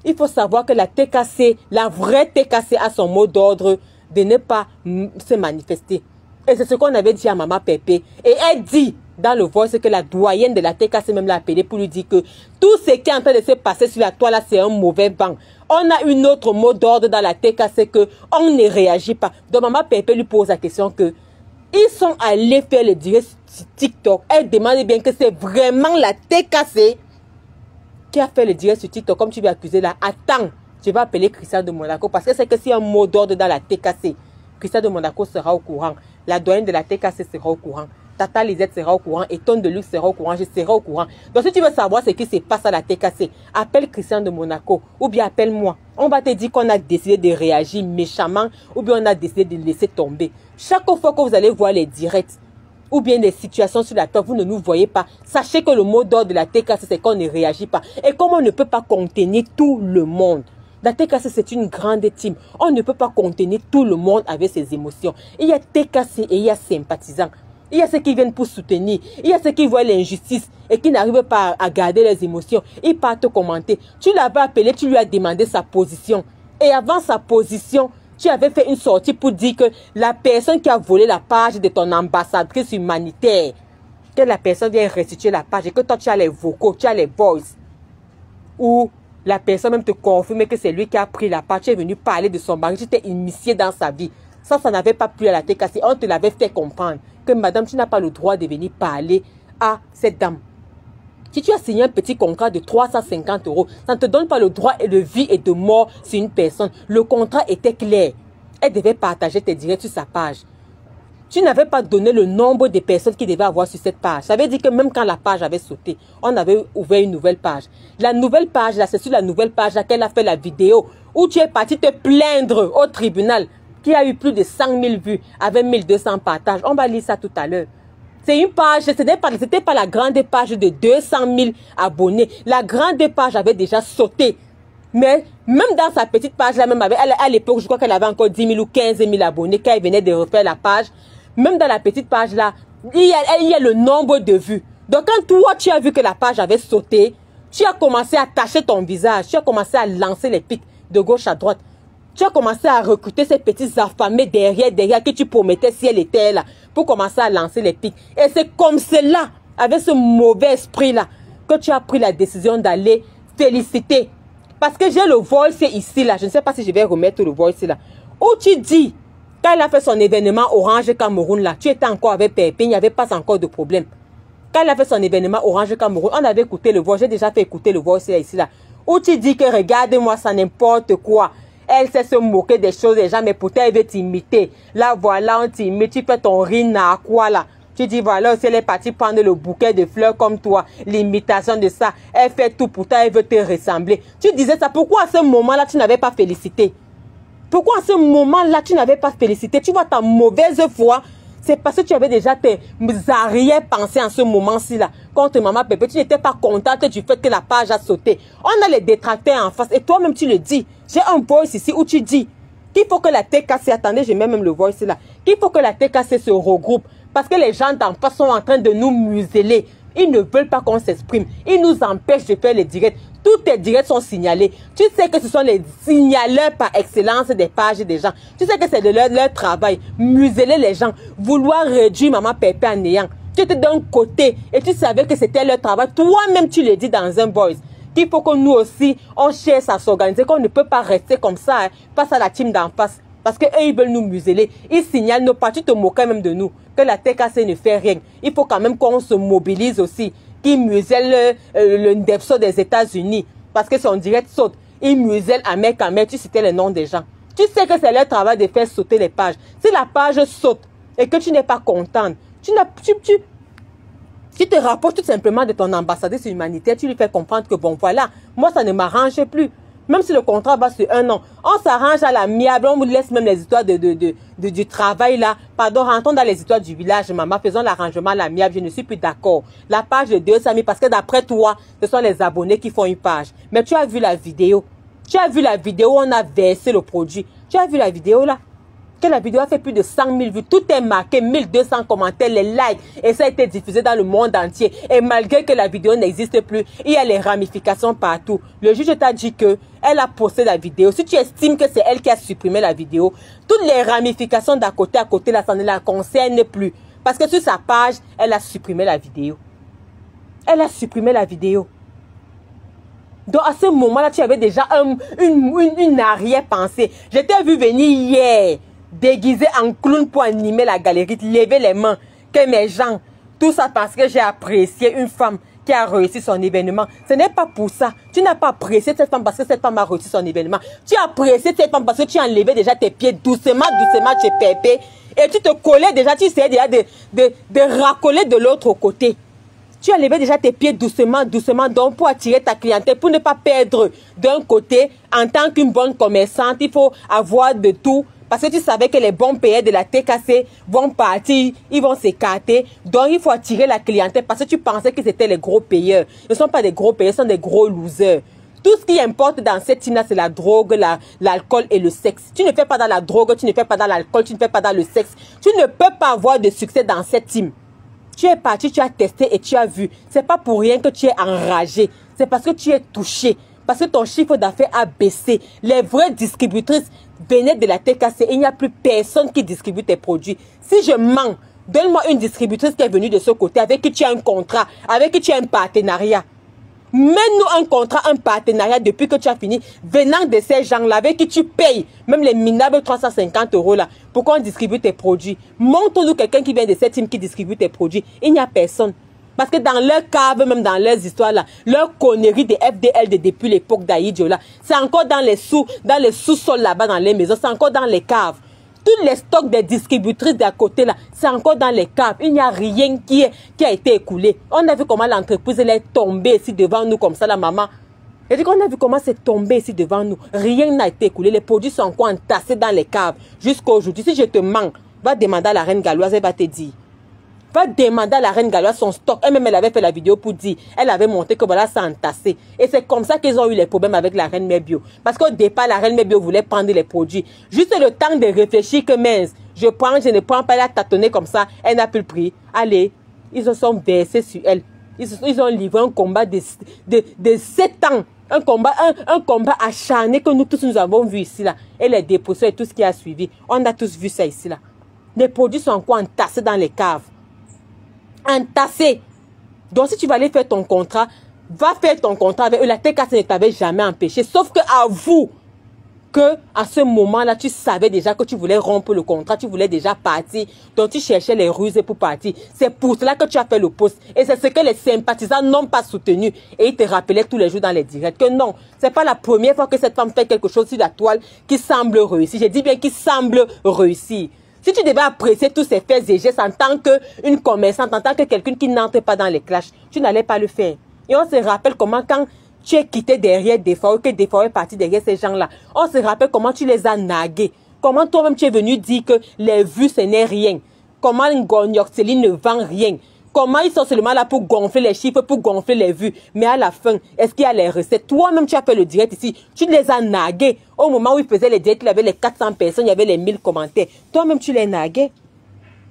Il faut savoir que la TKC, la vraie TKC a son mot d'ordre de ne pas se manifester. Et c'est ce qu'on avait dit à Maman Pépé. Et elle dit dans le voice que la doyenne de la TKC même l'a appelé pour lui dire que tout ce qui est en train de se passer sur la toile là, c'est un mauvais vent. On a une autre mot d'ordre dans la TKC que on ne réagit pas. Donc Maman Pépé lui pose la question que ils sont allés faire le direct sur TikTok. Elle demande bien que c'est vraiment la TKC qui a fait le direct sur TikTok. Comme tu veux accuser là, attends, je vais appeler Christian de Monaco parce que c'est que s'il y a un mot d'ordre dans la TKC, Christian de Monaco sera au courant. La doyenne de la TKC sera au courant. Tata Lisette sera au courant et Tonne de Luxe sera au courant, je serai au courant. Donc si tu veux savoir ce qui se passe à la TKC, appelle Christian de Monaco ou bien appelle-moi. On va te dire qu'on a décidé de réagir méchamment ou bien on a décidé de laisser tomber. Chaque fois que vous allez voir les directs ou bien des situations sur la table, vous ne nous voyez pas. Sachez que le mot d'ordre de la TKC, c'est qu'on ne réagit pas. Et comme on ne peut pas contenir tout le monde, la TKC, c'est une grande team. On ne peut pas contenir tout le monde avec ses émotions. Il y a TKC et il y a sympathisants. Il y a ceux qui viennent pour soutenir. Il y a ceux qui voient l'injustice et qui n'arrivent pas à garder les émotions. Ils partent commenter. Tu l'avais appelé, tu lui as demandé sa position. Et avant sa position, tu avais fait une sortie pour dire que la personne qui a volé la page de ton ambassadrice humanitaire, que la personne vient restituer la page et que toi tu as les vocaux, tu as les voices. Ou la personne même te confirme que c'est lui qui a pris la page, tu es venu parler de son mari, tu t'es initié dans sa vie. Ça n'avait pas plu à la TKC. On te l'avait fait comprendre que madame, tu n'as pas le droit de venir parler à cette dame. Si tu as signé un petit contrat de 350 €, ça ne te donne pas le droit de vie et de mort sur une personne. Le contrat était clair. Elle devait partager tes directs sur sa page. Tu n'avais pas donné le nombre de personnes qui devaient avoir sur cette page. Ça veut dire que même quand la page avait sauté, on avait ouvert une nouvelle page. La nouvelle page, là, c'est sur la nouvelle page là qu'elle a fait la vidéo où tu es parti te plaindre au tribunal qui a eu plus de 100 000 vues avec 1200 partages. On va lire ça tout à l'heure. C'est une page, c'était pas la grande page de 200 000 abonnés. La grande page avait déjà sauté. Mais même dans sa petite page là, même à l'époque, je crois qu'elle avait encore 10 000 ou 15 000 abonnés quand elle venait de refaire la page. Même dans la petite page là, il y a le nombre de vues. Donc quand toi, tu as vu que la page avait sauté, tu as commencé à tacher ton visage, tu as commencé à lancer les pics de gauche à droite. Tu as commencé à recruter ces petits affamés derrière que tu promettais si elle était là, pour commencer à lancer les pics. Et c'est comme cela, avec ce mauvais esprit-là, que tu as pris la décision d'aller féliciter. Parce que j'ai le voice ici, là, je ne sais pas si je vais remettre le voice là, où tu dis, quand elle a fait son événement Orange Cameroun là, tu étais encore avec Pépé, il n'y avait pas encore de problème. Quand elle a fait son événement Orange Cameroun, on avait écouté le voice, j'ai déjà fait écouter le voice là, ici là, où tu dis que regarde-moi, ça n'importe quoi. Elle sait se moquer des choses des gens, mais pourtant elle veut t'imiter. Là, voilà, on t'imite, tu fais ton rire à quoi là? Tu dis, voilà, si elle est partie prendre le bouquet de fleurs comme toi, l'imitation de ça, elle fait tout, pourtant elle veut te ressembler. Tu disais ça, pourquoi à ce moment-là, tu n'avais pas félicité? Pourquoi à ce moment-là, tu n'avais pas félicité? Tu vois ta mauvaise foi. C'est parce que tu avais déjà tes arrière-pensées en ce moment-ci là. Contre Maman Pépé, tu n'étais pas contente du fait que la page a sauté. On a les détracteurs en face et toi-même tu le dis. J'ai un voice ici où tu dis qu'il faut que la TKC, attendez, j'ai même le voice là, qu'il faut que la TKC se regroupe parce que les gens d'en face sont en train de nous museler. Ils ne veulent pas qu'on s'exprime. Ils nous empêchent de faire les directs. Tous tes directs sont signalés. Tu sais que ce sont les signaleurs par excellence des pages des gens. Tu sais que c'est de leur travail. Museler les gens. Vouloir réduire Maman Pépé en néant. Tu étais d'un côté et tu savais que c'était leur travail. Toi-même, tu le dis dans un voice. Qu'il faut que nous aussi, on cherche à s'organiser. Qu'on ne peut pas rester comme ça face à la team d'en face. Parce qu'eux, ils veulent nous museler. Ils signalent nos pas. Tu te moques même de nous. Que la TKC ne fait rien. Il faut quand même qu'on se mobilise aussi. Qu'ils musellent le Ndepso des États-Unis. Parce que son direct saute. Ils musellent à mec. Tu citais les noms des gens. Tu sais que c'est leur travail de faire sauter les pages. Si la page saute et que tu n'es pas contente, tu te rapproches tout simplement de ton ambassadrice humanitaire. Tu lui fais comprendre que bon voilà, moi ça ne m'arrange plus. Même si le contrat va sur 1 an, on s'arrange à l'amiable, on vous laisse même les histoires du travail là. Pardon, rentrons dans les histoires du village, maman, faisons l'arrangement à l'amiable, je ne suis plus d'accord. La page de 200 000, parce que d'après toi, ce sont les abonnés qui font une page. Mais tu as vu la vidéo. Tu as vu la vidéo où on a versé le produit. Tu as vu la vidéo là. Que la vidéo a fait plus de 100 000 vues. Tout est marqué, 1200 commentaires, les likes. Et ça a été diffusé dans le monde entier. Et malgré que la vidéo n'existe plus, il y a les ramifications partout. Le juge t'a dit que elle a posté la vidéo. Si tu estimes que c'est elle qui a supprimé la vidéo, toutes les ramifications d'à côté à côté, là, ça ne la concerne plus. Parce que sur sa page, elle a supprimé la vidéo. Elle a supprimé la vidéo. Donc à ce moment-là, tu avais déjà une arrière-pensée. Je t'ai vu venir hier, déguisé en clown pour animer la galerie, lever les mains, que mes gens, tout ça parce que j'ai apprécié une femme qui a réussi son événement. Ce n'est pas pour ça. Tu n'as pas apprécié cette femme parce que cette femme a réussi son événement. Tu as apprécié cette femme parce que tu as enlevé déjà tes pieds doucement, chez Pépé. Et tu te collais déjà, tu essayais déjà de racoler de l'autre côté. Tu as levé déjà tes pieds doucement, donc pour attirer ta clientèle, pour ne pas perdre d'un côté. En tant qu'une bonne commerçante, il faut avoir de tout. Parce que tu savais que les bons payeurs de la TKC vont partir, ils vont s'écarter. Donc, il faut attirer la clientèle parce que tu pensais que c'était les gros payeurs. Ils ne sont pas des gros payeurs, ce sont des gros losers. Tout ce qui importe dans cette team-là, c'est la drogue, l'alcool et le sexe. Tu ne fais pas dans la drogue, tu ne fais pas dans l'alcool, tu ne fais pas dans le sexe. Tu ne peux pas avoir de succès dans cette team. Tu es parti, tu as testé et tu as vu. C'est pas pour rien que tu es enragé. C'est parce que tu es touché. Parce que ton chiffre d'affaires a baissé. Les vraies distributrices venaient de la TKC. Il n'y a plus personne qui distribue tes produits. Si je mens, donne-moi une distributrice qui est venue de ce côté, avec qui tu as un contrat, avec qui tu as un partenariat. Mets-nous un contrat, un partenariat depuis que tu as fini, venant de ces gens-là, avec qui tu payes, même les minables 350 € là, pour qu'on distribue tes produits. Montre-nous quelqu'un qui vient de cette team qui distribue tes produits. Il n'y a personne. Parce que dans leur cave, même dans leurs histoires là, leur connerie de FDL depuis l'époque d'Aïdjo là, c'est encore dans les sous-sols là-bas dans les maisons, c'est encore dans les caves. Tous les stocks des distributrices d'à côté là, c'est encore dans les caves. Il n'y a rien qui a été écoulé. On a vu comment l'entreprise elle est tombée ici devant nous comme ça, la maman. Et dit qu'on a vu comment c'est tombé ici devant nous. Rien n'a été écoulé. Les produits sont encore entassés dans les caves jusqu'à aujourd'hui. Si je te mens, va demander à la reine galloise, elle va te dire. Va demander à la reine galloise son stock. Elle-même, elle avait fait la vidéo pour dire. Elle avait montré que voilà, ça entassé. Et c'est comme ça qu'ils ont eu les problèmes avec la reine Mère Bio. Parce qu'au départ, la reine Mère Bio voulait prendre les produits. Juste le temps de réfléchir que mince, je ne prends pas, la tâtonner comme ça. Elle n'a plus le prix. Allez, ils se sont versés sur elle. Ils ont livré un combat de 7 ans. Un combat acharné que nous tous nous avons vu ici là. Et les déposés et tout ce qui a suivi. On a tous vu ça ici là. Les produits sont encore entassés dans les caves. Entassé. Donc si tu vas aller faire ton contrat, va faire ton contrat avec eux. La TKC ne t'avait jamais empêché. Sauf que avoue que à ce moment-là, tu savais déjà que tu voulais rompre le contrat, tu voulais déjà partir. Donc tu cherchais les ruses pour partir. C'est pour cela que tu as fait le post. Et c'est ce que les sympathisants n'ont pas soutenu. Et ils te rappelaient tous les jours dans les directs que non, c'est pas la première fois que cette femme fait quelque chose sur la toile qui semble réussir. J'ai dit bien qui semble réussir. Si tu devais apprécier tous ces faits et gestes en tant qu'une commerçante, en tant que quelqu'un qui n'entre pas dans les clashs, tu n'allais pas le faire. Et on se rappelle comment quand tu es quitté derrière Defao, que Defao est parti derrière ces gens-là, on se rappelle comment tu les as nagués. Comment toi-même tu es venu dire que les vues ce n'est rien. Comment Ngonyok ne vend rien. Comment ils sont seulement là pour gonfler les chiffres, pour gonfler les vues. Mais à la fin, est-ce qu'il y a les recettes? Toi-même, tu as fait le direct ici. Tu les as nagués. Au moment où ils faisaient les directs, il y avait les 400 personnes, il y avait les 1000 commentaires. Toi-même, tu les naguais.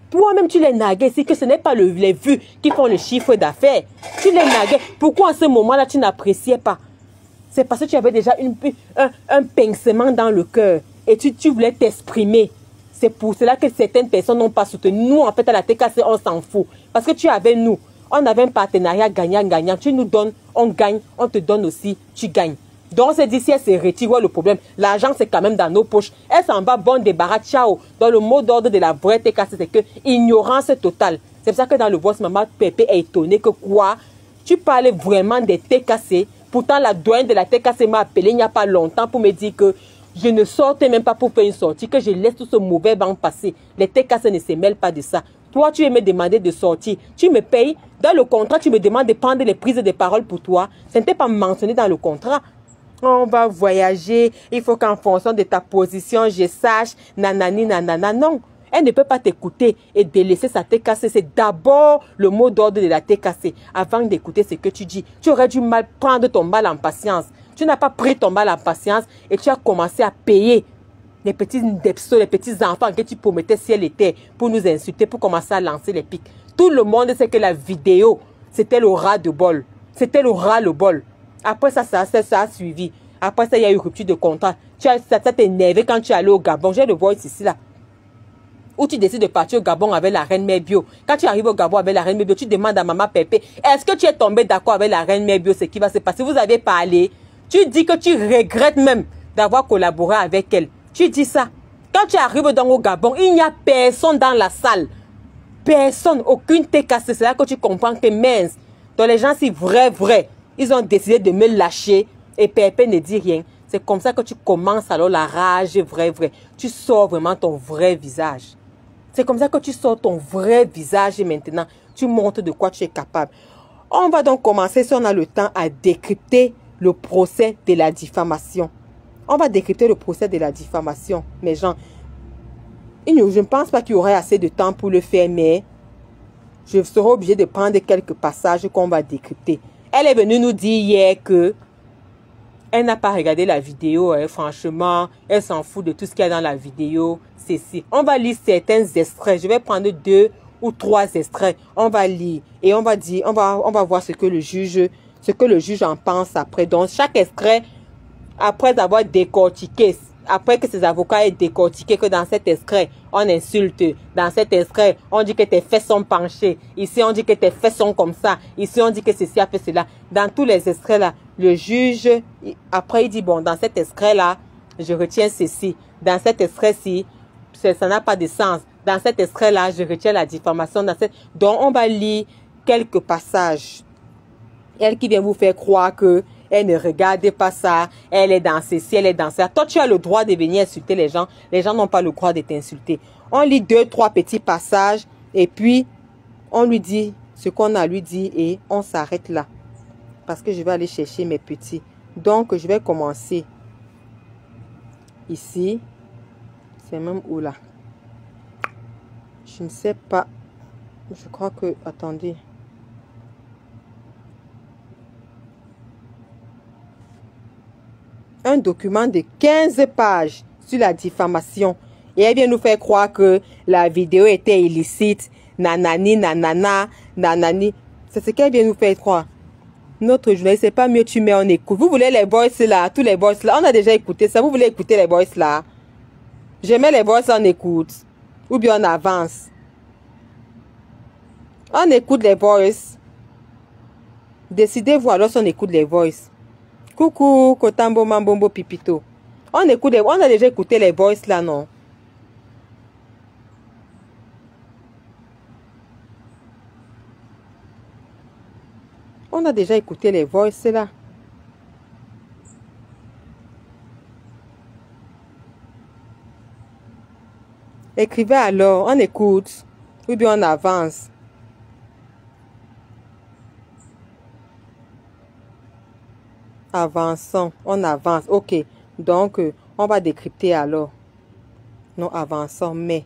Toi-même, tu les naguais ici, que ce n'est pas les vues qui font le chiffre d'affaires. Tu les naguais. Pourquoi en ce moment-là, tu n'appréciais pas? C'est parce que tu avais déjà un pincement dans le cœur. Et tu voulais t'exprimer. C'est pour cela que certaines personnes n'ont pas soutenu. Nous, en fait, à la TKC, on s'en fout. Parce que tu avais nous. On avait un partenariat gagnant-gagnant. Tu nous donnes, on gagne. On te donne aussi, tu gagnes. Donc, c'est dit, si elle se retire, ouais, le problème. L'argent, c'est quand même dans nos poches. Elle s'en va, bon débarras, ciao. Dans le mot d'ordre de la vraie TKC, c'est que ignorance totale. C'est pour ça que dans le voice, maman Pépé est étonnée que quoi? Tu parlais vraiment des TKC. Pourtant, la douane de la TKC m'a appelé il n'y a pas longtemps pour me dire que je ne sortais même pas pour faire une sortie, que je laisse tout ce mauvais vent passer. Les TKC ne se mêlent pas de ça. Toi, tu veux me demander de sortir. Tu me payes. Dans le contrat, tu me demandes de prendre les prises de parole pour toi. Ce n'était pas mentionné dans le contrat. On va voyager. Il faut qu'en fonction de ta position, je sache. Nanani, nanana. Non. Elle ne peut pas t'écouter et délaisser sa TKC. C'est d'abord le mot d'ordre de la TKC. Avant d'écouter ce que tu dis, tu aurais dû mal prendre ton mal en patience. Tu n'as pas pris ton mal en patience et tu as commencé à payer les petits depsos, les petits enfants que tu promettais ciel et terre pour nous insulter, pour commencer à lancer les pics. Tout le monde sait que la vidéo, c'était le ras de bol. C'était le ras le bol. Après ça a suivi. Après ça, il y a eu rupture de contrat. Ça t'énervé quand tu es allé au Gabon. J'ai le voice ici là. ou tu décides de partir au Gabon avec la reine Mère Bio. Quand tu arrives au Gabon avec la reine Mère Bio, tu demandes à maman Pépé, est-ce que tu es tombé d'accord avec la reine Mère Bio, ce qui va se passer? Vous avez parlé. Tu dis que tu regrettes même d'avoir collaboré avec elle. Tu dis ça. Quand tu arrives dans au Gabon, il n'y a personne dans la salle. Personne, aucune TKC. C'est là que tu comprends que mince. Donc les gens, si vrai, ils ont décidé de me lâcher et Pépé ne dit rien. C'est comme ça que tu commences alors la rage vrai. Tu sors vraiment ton vrai visage. C'est comme ça que tu sors ton vrai visage et maintenant, tu montres de quoi tu es capable. On va donc commencer, si on a le temps, à décrypter le procès de la diffamation. On va décrypter le procès de la diffamation. Mais gens, je ne pense pas qu'il y aurait assez de temps pour le faire, mais je serai obligée de prendre quelques passages qu'on va décrypter. Elle est venue nous dire hier que elle n'a pas regardé la vidéo, franchement, elle s'en fout de tout ce qu'il y a dans la vidéo. Ceci. On va lire certains extraits. Je vais prendre 2 ou 3 extraits. On va lire et on va dire, on va voir ce que le juge en pense après. Donc chaque extrait, après avoir décortiqué, après que ses avocats aient décortiqué que dans cet extrait, on insulte. Dans cet extrait, on dit que tes fesses sont penchées. Ici, on dit que tes fesses sont comme ça. Ici, on dit que ceci a fait cela. Dans tous les extraits là, le juge, après, il dit, bon, dans cet extrait-là, je retiens ceci. Dans cet extrait-ci, ça n'a pas de sens. Dans cet extrait-là, je retiens la diffamation. Donc, on va lire quelques passages. Elle qui vient vous faire croire que elle ne regarde pas ça, elle est dans ceci, elle est dans ça. Toi, tu as le droit de venir insulter les gens. Les gens n'ont pas le droit de t'insulter. On lit 2, 3 petits passages et puis on lui dit ce qu'on a à lui dit et on s'arrête là. Parce que je vais aller chercher mes petits. Donc, je vais commencer ici. C'est même où là? Je ne sais pas. Je crois que... Attendez. Un document de 15 pages sur la diffamation. Et elle vient nous faire croire que la vidéo était illicite. Nanani, nanana, nanani. C'est ce qu'elle vient nous faire croire. Notre journaliste, c'est pas mieux, tu mets en écoute. Vous voulez les voices là, tous les voices là. On a déjà écouté ça. Vous voulez écouter les voices là? Je mets les voices en écoute. Ou bien on avance. On écoute les voices. Décidez-vous alors si on écoute les voices. Coucou, Kotambo, Mambombo, Pipito. On a déjà écouté les voices là, non? On a déjà écouté les voices là. Écrivez alors, on écoute. Ou bien on avance. Avançons, on avance. Ok, donc on va décrypter alors. Non, avançons, mais.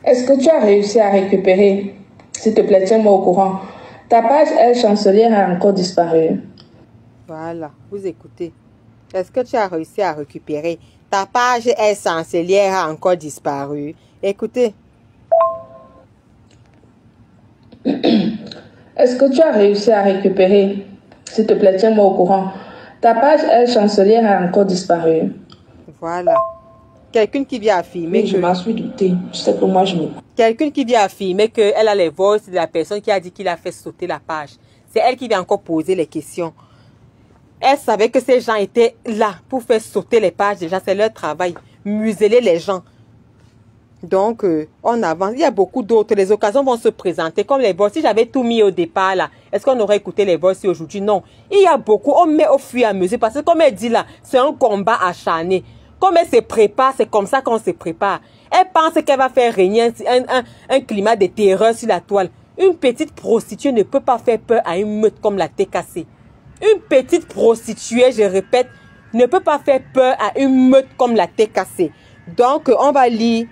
Est-ce que tu as réussi à récupérer? S'il te plaît, tiens-moi au courant. Ta page Elle Chancelière a encore disparu. Voilà, vous écoutez. Est-ce que tu as réussi à récupérer? Ta page Elle Chancelière a encore disparu. Écoutez. Est-ce que tu as réussi à récupérer? S'il te plaît, tiens-moi au courant. Ta page Elle Chancelière a encore disparu. Voilà. Quelqu'un qui vient affirmer oui, je m'en suis doutée. Je sais que moi, je me... Quelqu'un qui vient affirmer qu'elle a les voix de la personne qui a dit qu'il a fait sauter la page. C'est elle qui vient encore poser les questions. Elle savait que ces gens étaient là pour faire sauter les pages. Déjà, c'est leur travail. Museler les gens. Donc, on avance. Il y a beaucoup d'autres. Les occasions vont se présenter comme les voix. Si j'avais tout mis au départ, là, est-ce qu'on aurait écouté les voix aujourd'hui? Non. Il y a beaucoup. On met au fur et à mesure. Parce que comme elle dit là, c'est un combat acharné. Comme elle se prépare, c'est comme ça qu'on se prépare. Elle pense qu'elle va faire régner un climat de terreur sur la toile. Une petite prostituée ne peut pas faire peur à une meute comme la TKC. Une petite prostituée, je répète, ne peut pas faire peur à une meute comme la TKC. Donc, on va lire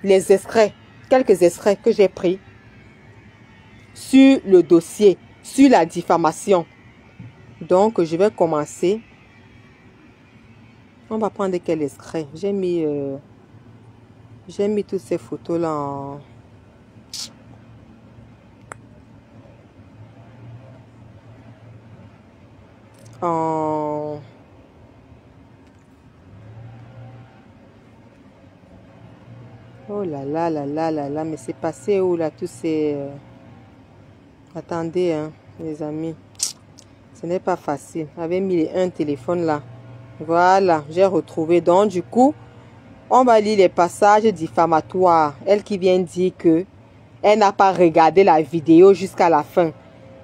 les extraits, quelques extraits que j'ai pris sur le dossier, sur la diffamation. Donc, je vais commencer. On va prendre quel extrait? J'ai mis... J'ai mis toutes ces photos-là en... Oh là là là là là là, mais c'est passé où là, tous ces... Attendez, hein, les amis. Ce n'est pas facile. J'avais mis un téléphone là. Voilà, j'ai retrouvé. Donc, du coup, on va lire les passages diffamatoires. Elle qui vient dire que elle n'a pas regardé la vidéo jusqu'à la fin.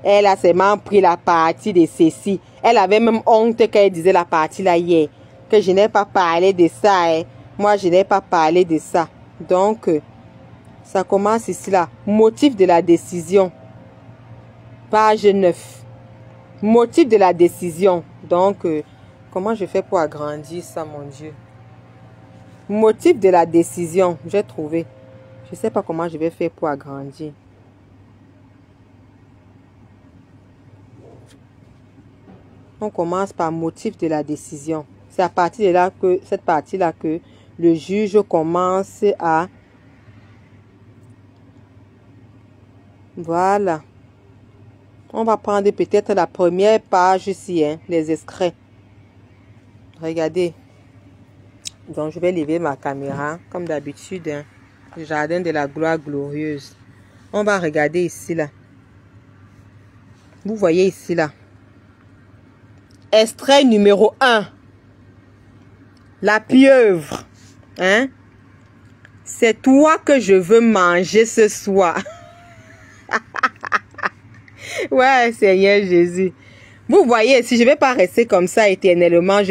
Elle a seulement pris la partie de ceci. Elle avait même honte qu'elle disait la partie là hier. Que je n'ai pas parlé de ça. Hein. Moi, je n'ai pas parlé de ça. Donc, ça commence ici là. Motif de la décision. Page 9. Motif de la décision. Donc, comment je fais pour agrandir ça, mon Dieu? Motif de la décision. J'ai trouvé. Je ne sais pas comment je vais faire pour agrandir. On commence par motif de la décision. C'est à partir de là que, cette partie-là que le juge commence à... Voilà. On va prendre peut-être la première page ici, hein, les extraits. Regardez. Donc, je vais lever ma caméra, comme d'habitude, hein, le jardin de la gloire glorieuse. On va regarder ici, là. Vous voyez ici, là. Extrait numéro 1. La pieuvre. Hein? C'est toi que je veux manger ce soir. Ouais, Seigneur Jésus. Vous voyez, si je ne vais pas rester comme ça éternellement,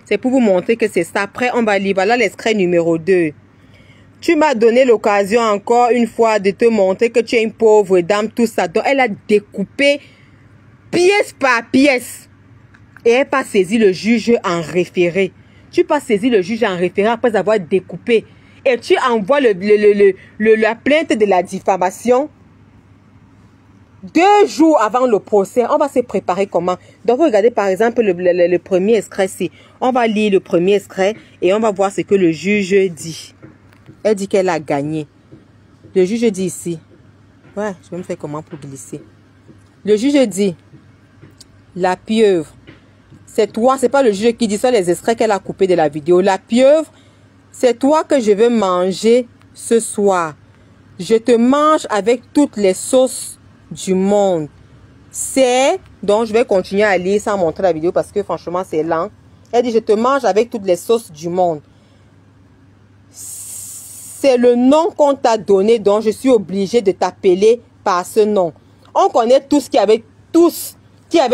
c'est pour vous montrer que c'est ça. Après, on va lire. Voilà l'extrait numéro 2. Tu m'as donné l'occasion encore une fois de te montrer que tu es une pauvre dame, tout ça. Donc, elle a découpé pièce par pièce. Et elle n'a pas saisi le juge en référé. Tu n'as pas saisi le juge en référé après avoir découpé. Et tu envoies la plainte de la diffamation 2 jours avant le procès. On va se préparer comment? Donc, vous regardez par exemple le premier extrait ici. On va lire le premier extrait et on va voir ce que le juge dit. Elle dit qu'elle a gagné. Le juge dit ici. Ouais, je vais me faire comment pour glisser. Le juge dit, la pieuvre. C'est toi, c'est pas le juge qui dit ça, les extraits qu'elle a coupés de la vidéo. La pieuvre, c'est toi que je veux manger ce soir. Je te mange avec toutes les sauces du monde. C'est, donc je vais continuer à lire sans montrer la vidéo parce que franchement c'est lent. Elle dit, je te mange avec toutes les sauces du monde. C'est le nom qu'on t'a donné, donc je suis obligée de t'appeler par ce nom. On connaît tous qui avait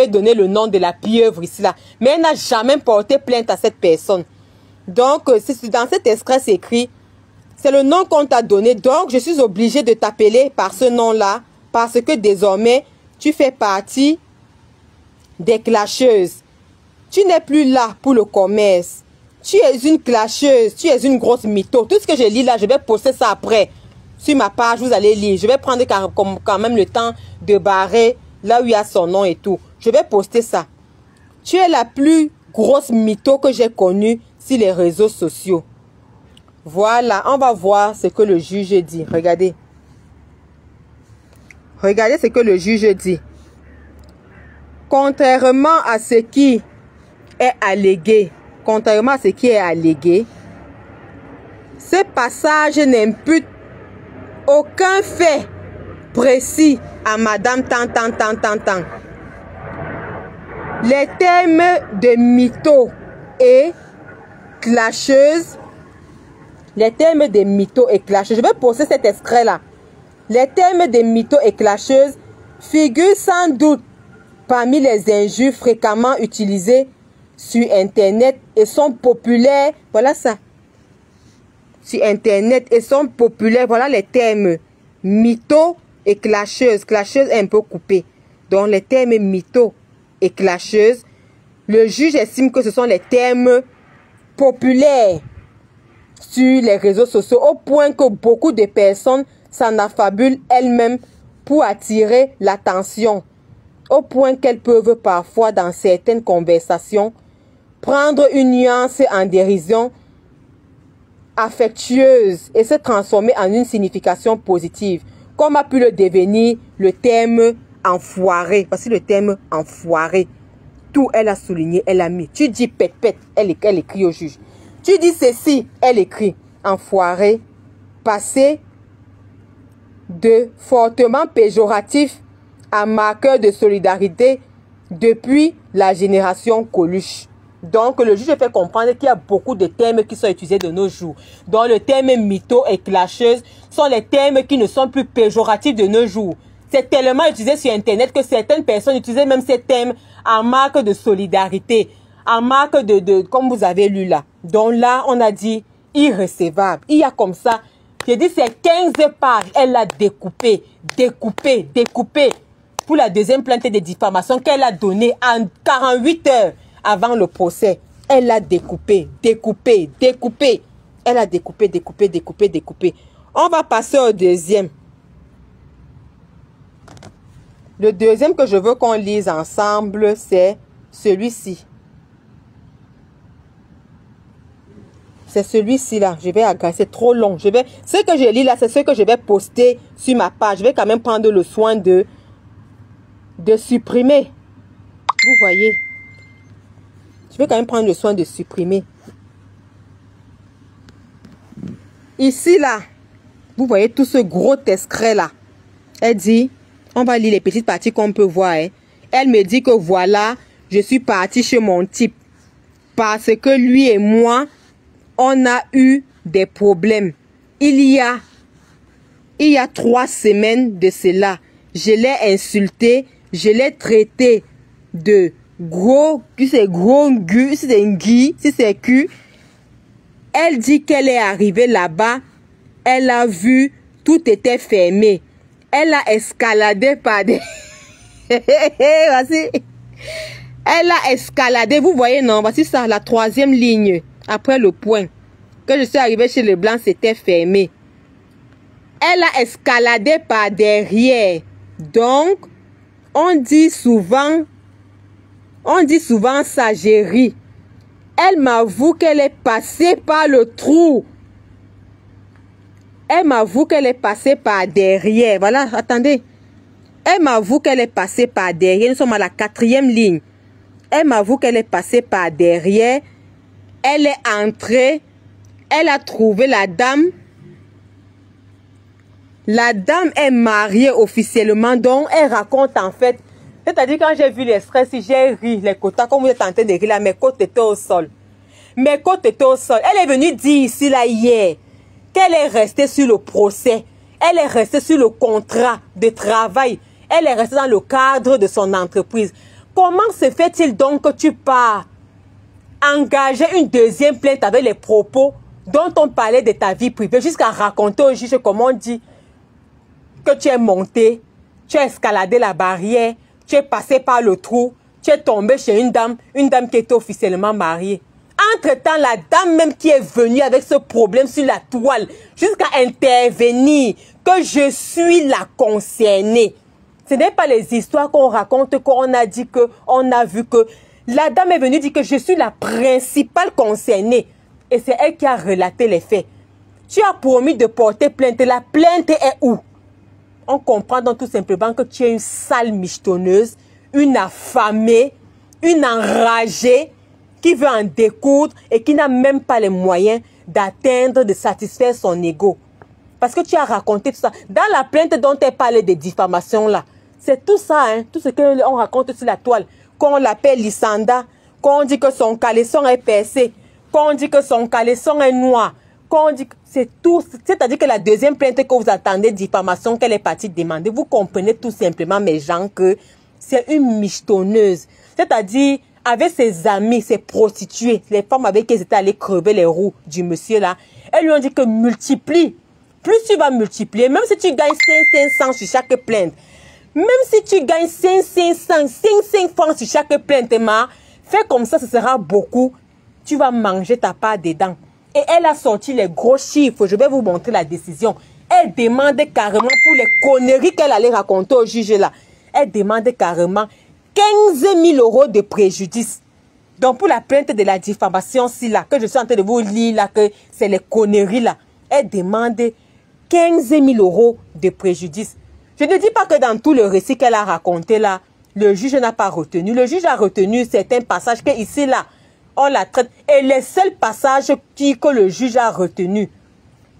donné le nom de la pieuvre ici là. Mais elle n'a jamais porté plainte à cette personne. Donc, dans cet extrait, c'est écrit, c'est le nom qu'on t'a donné. Donc, je suis obligée de t'appeler par ce nom-là. Parce que désormais, tu fais partie des clasheuses. Tu n'es plus là pour le commerce. Tu es une clasheuse. Tu es une grosse mytho. Tout ce que je lis là, je vais poster ça après. Sur ma page, vous allez lire. Je vais prendre quand même le temps de barrer là où il y a son nom et tout. Je vais poster ça. Tu es la plus grosse mytho que j'ai connue sur les réseaux sociaux. Voilà, on va voir ce que le juge dit. Regardez. Regardez ce que le juge dit. Contrairement à ce qui est allégué, ce passage n'impute aucun fait précis à Madame tant. Les termes de mytho et clasheuse, je vais poster cet extrait là. Les termes de mytho et clasheuse figurent sans doute parmi les injures fréquemment utilisées sur Internet et sont populaires. Voilà ça. Sur Internet et sont populaires. Voilà les termes mytho et clasheuse. Clasheuse est un peu coupé. Donc les termes mytho et clasheuse, le juge estime que ce sont les termes populaires sur les réseaux sociaux au point que beaucoup de personnes s'en affabulent elles-mêmes pour attirer l'attention, au point qu'elles peuvent parfois dans certaines conversations prendre une nuance en dérision affectueuse et s'est transformée en une signification positive, comme a pu le devenir le terme enfoiré. Voici le terme enfoiré. Tout, elle a souligné, elle a mis. Tu dis pète-pète, elle écrit au juge. Tu dis ceci, elle écrit enfoiré, passé de fortement péjoratif à marqueur de solidarité depuis la génération Coluche. Donc, le juge fait comprendre qu'il y a beaucoup de termes qui sont utilisés de nos jours. Donc, le terme mytho et clasheuse sont les termes qui ne sont plus péjoratifs de nos jours. C'est tellement utilisé sur Internet que certaines personnes utilisent même ces termes en marque de solidarité, en marque comme vous avez lu là. Donc là, on a dit irrecevable. Il y a comme ça, j'ai dit c'est 15 pages. Elle a découpé pour la deuxième plainte de diffamation qu'elle a donnée en 48 heures avant le procès. Elle a découpé. Elle a découpé. On va passer au deuxième. Le deuxième que je veux qu'on lise ensemble, c'est celui-ci. C'est celui-ci là. Je vais agresser, c'est trop long. Ce que je lis là, c'est ce que je vais poster sur ma page. Je vais quand même prendre le soin de supprimer. Vous voyez. Je vais quand même prendre le soin de supprimer. Ici là, vous voyez tout ce gros extrait là. Elle dit... On va lire les petites parties qu'on peut voir. Hein. Elle me dit que voilà, je suis partie chez mon type. Parce que lui et moi, on a eu des problèmes. Il y a 3 semaines de cela. Je l'ai insulté. Je l'ai traité de gros, si c'est gros gu, si c'est ngui, si c'est cul. Elle dit qu'elle est arrivée là-bas. Elle a vu, tout était fermé. Elle a escaladé par des... Voici. Elle a escaladé. Vous voyez, non? Voici ça, la 3e ligne. Après le point. Que je suis arrivée chez le blanc, c'était fermé. Elle a escaladé par derrière. Donc, on dit souvent ça, j'ai ri. Elle m'avoue qu'elle est passée par le trou. Elle m'avoue qu'elle est passée par derrière. Voilà, attendez. Elle m'avoue qu'elle est passée par derrière. Nous sommes à la 4e ligne. Elle m'avoue qu'elle est passée par derrière. Elle est entrée. Elle a trouvé la dame. La dame est mariée officiellement. Donc, elle raconte en fait. C'est-à-dire, quand j'ai vu les stress, j'ai ri. Les quotas, comme vous êtes en train de rire là, mes côtes étaient au sol. Mes côtes étaient au sol. Elle est venue dire ici, là, hier, qu'elle est restée sur le procès. Elle est restée sur le contrat de travail. Elle est restée dans le cadre de son entreprise. Comment se fait-il donc que tu pars engager une deuxième plainte avec les propos dont on parlait de ta vie privée jusqu'à raconter au juge comment on dit que tu es monté, tu as escaladé la barrière, tu es passé par le trou, tu es tombé chez une dame qui était officiellement mariée. Entre-temps, la dame même qui est venue avec ce problème sur la toile, jusqu'à intervenir, que je suis la concernée. Ce n'est pas les histoires qu'on raconte, qu'on a dit que, on a vu que. La dame est venue dire que je suis la principale concernée. Et c'est elle qui a relaté les faits. Tu as promis de porter plainte. La plainte est où? On comprend donc tout simplement que tu es une sale michetonneuse, une affamée, une enragée, qui veut en découdre et qui n'a même pas les moyens d'atteindre, de satisfaire son ego. Parce que tu as raconté tout ça. Dans la plainte dont elle parlait de diffamation là, c'est tout ça, hein, tout ce qu'on raconte sur la toile. Qu'on l'appelle Lissanda, qu'on dit que son caleçon est percé, qu'on dit que son caleçon est noir, qu'on dit que c'est tout. C'est-à-dire que la deuxième plainte que vous attendez, diffamation, qu'elle est partie demander, vous comprenez tout simplement, mes gens, que c'est une michetonneuse. C'est-à-dire, avec ses amis, ses prostituées, les femmes avec qui ils étaient allés crever les roues du monsieur là, elles lui ont dit que multiplie. Plus tu vas multiplier, même si tu gagnes 500 sur chaque plainte, même si tu gagnes 500 francs sur chaque plainte, fais comme ça, ce sera beaucoup. Tu vas manger ta part dedans. Et elle a sorti les gros chiffres. Je vais vous montrer la décision. Elle demande carrément pour les conneries qu'elle allait raconter au juge là. Elle demande carrément 15 000 € de préjudice. Donc, pour la plainte de la diffamation, si là, que je suis en train de vous lire, là, que c'est les conneries, là, elle demande 15 000 € de préjudice. Je ne dis pas que dans tout le récit qu'elle a raconté, là, le juge n'a pas retenu. Le juge a retenu certains passages que ici, là, on la traite. Et les seuls passages que le juge a retenus,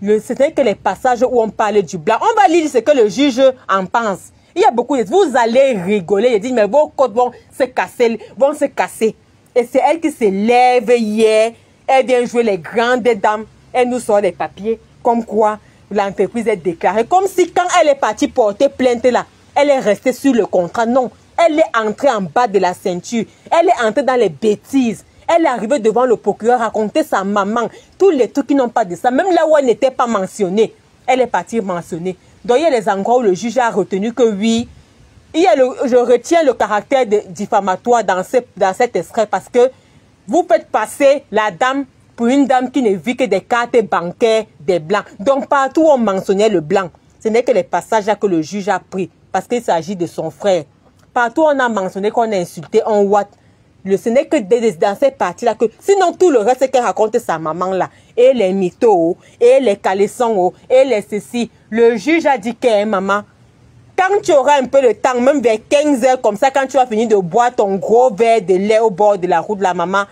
c'est que les passages où on parle du blanc. On va lire ce que le juge en pense. Il y a beaucoup de... Vous allez rigoler et dire, mais vos côtes vont se casser. Et c'est elle qui se lève hier. Elle vient jouer les grandes dames. Elle nous sort les papiers. Comme quoi, l'entreprise est déclarée. Comme si quand elle est partie porter plainte là, elle est restée sur le contrat. Non, elle est entrée en bas de la ceinture. Elle est entrée dans les bêtises. Elle est arrivée devant le procureur raconter sa maman. Tous les trucs qui n'ont pas de ça. Même là où elle n'était pas mentionnée, elle est partie mentionner. Donc il y a les endroits où le juge a retenu que oui, je retiens le caractère diffamatoire dans cet extrait parce que vous faites passer la dame pour une dame qui ne vit que des cartes bancaires des blancs. Donc partout où on mentionnait le blanc, ce n'est que les passages que le juge a pris parce qu'il s'agit de son frère. Partout où on a mentionné qu'on a insulté, on what. Ce n'est que dans cette partie-là que... Sinon, tout le reste, c'est qu'elle raconte sa maman-là. Et les mythos, et les caleçons, et les ceci. Le juge a dit que, maman, quand tu auras un peu de temps, même vers 15 h comme ça, quand tu vas finir de boire ton gros verre de lait au bord de la route de la maman,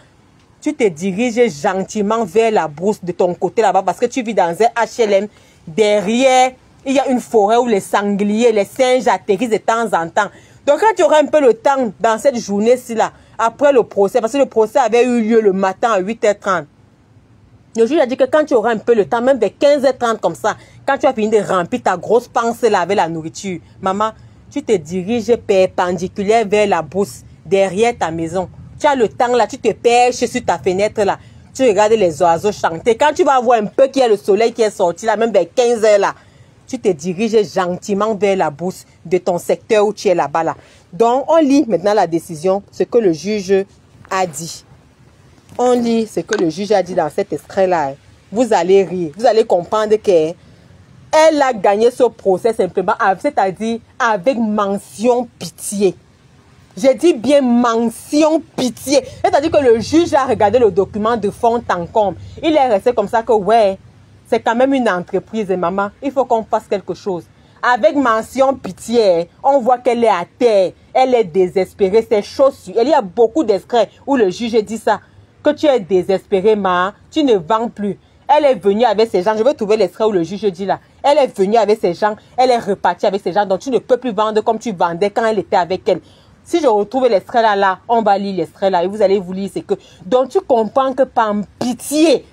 tu te diriges gentiment vers la brousse de ton côté là-bas parce que tu vis dans un HLM. Derrière, il y a une forêt où les sangliers, les singes atterrissent de temps en temps. Donc, quand tu auras un peu de temps dans cette journée-ci là, après le procès, parce que le procès avait eu lieu le matin à 8 h 30. Le juge a dit que quand tu auras un peu le temps, même vers 15 h 30 comme ça, quand tu as fini de remplir ta grosse pensée là avec la nourriture, maman, tu te diriges perpendiculaire vers la brousse, derrière ta maison. Tu as le temps là, tu te perches sur ta fenêtre là, tu regardes les oiseaux chanter. Quand tu vas voir un peu qu'il y a le soleil qui est sorti là, même vers 15 h là, tu te diriges gentiment vers la brousse de ton secteur où tu es là-bas là. Donc, on lit maintenant la décision, ce que le juge a dit. On lit ce que le juge a dit dans cet extrait-là. Vous allez rire, vous allez comprendre qu'elle a gagné ce procès simplement, c'est-à-dire avec mention pitié. J'ai dit bien mention pitié. C'est-à-dire que le juge a regardé le document de fond en comble. Il est resté comme ça que, ouais, c'est quand même une entreprise, maman. Il faut qu'on fasse quelque chose. Avec mention pitié, on voit qu'elle est à terre. Elle est désespérée. C'est chaud sur elle. Il y a beaucoup d'extraits où le juge dit ça. Que tu es désespérée, ma, tu ne vends plus. Elle est venue avec ses gens. Je vais trouver l'extrait où le juge dit là. Elle est venue avec ses gens. Elle est repartie avec ses gens. Donc tu ne peux plus vendre comme tu vendais quand elle était avec elle. Si je retrouve l'extrait là, on va lire l'extrait là. Et vous allez vous lire ce que... Donc tu comprends que par pitié,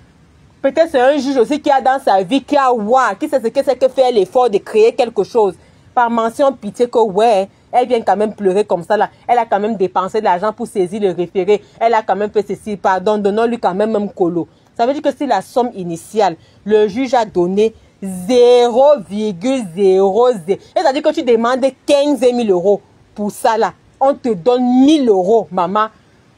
peut-être c'est un juge aussi qui a dans sa vie, qui sait ce que c'est que faire l'effort de créer quelque chose. Par mention pitié que ouais, elle vient quand même pleurer comme ça là. Elle a quand même dépensé de l'argent pour saisir le référé. Elle a quand même fait ceci, pardon, donnons-lui quand même un colo. Ça veut dire que si la somme initiale, le juge a donné 0,00. C'est-à-dire que tu demandes 15 000 € pour ça là. On te donne 1 000 € maman.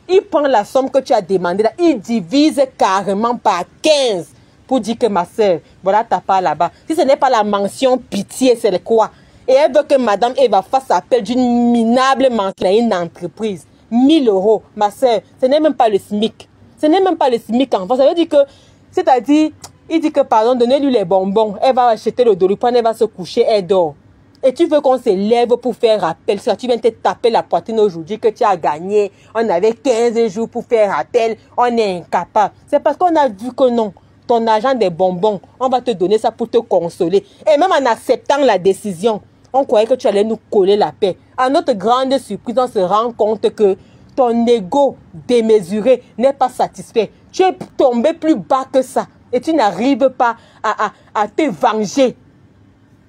Il prend la somme que tu as demandé là, il divise carrément par 15 pour dire que ma soeur, voilà ta part là-bas. Si ce n'est pas la mention pitié, c'est quoi? Et elle veut que madame Eva fasse appel d'une minable mention à une entreprise. 1 000 €, ma soeur, ce n'est même pas le SMIC. Ce n'est même pas le SMIC en France. Ça veut dire que, c'est-à-dire, il dit que pardon, donnez-lui les bonbons. Elle va acheter le doliprane, elle va se coucher, elle dort. Et tu veux qu'on se lève pour faire appel. Ça, tu viens te taper la poitrine aujourd'hui que tu as gagné. On avait 15 jours pour faire appel. On est incapable. C'est parce qu'on a vu que non. Ton argent des bonbons, on va te donner ça pour te consoler. Et même en acceptant la décision, on croyait que tu allais nous coller la paix. À notre grande surprise, on se rend compte que ton ego démesuré n'est pas satisfait. Tu es tombé plus bas que ça. Et tu n'arrives pas à te venger.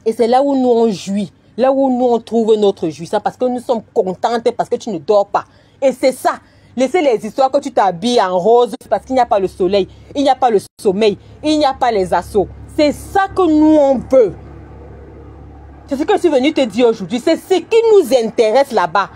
Et c'est là où nous on jouit, là où nous on trouve notre jouissance, parce que nous sommes contentes, parce que tu ne dors pas. Et c'est ça. Laissez les histoires que tu t'habilles en rose, parce qu'il n'y a pas le soleil, il n'y a pas le sommeil, il n'y a pas les assauts. C'est ça que nous on veut. C'est ce que je suis venue te dire aujourd'hui. C'est ce qui nous intéresse là-bas.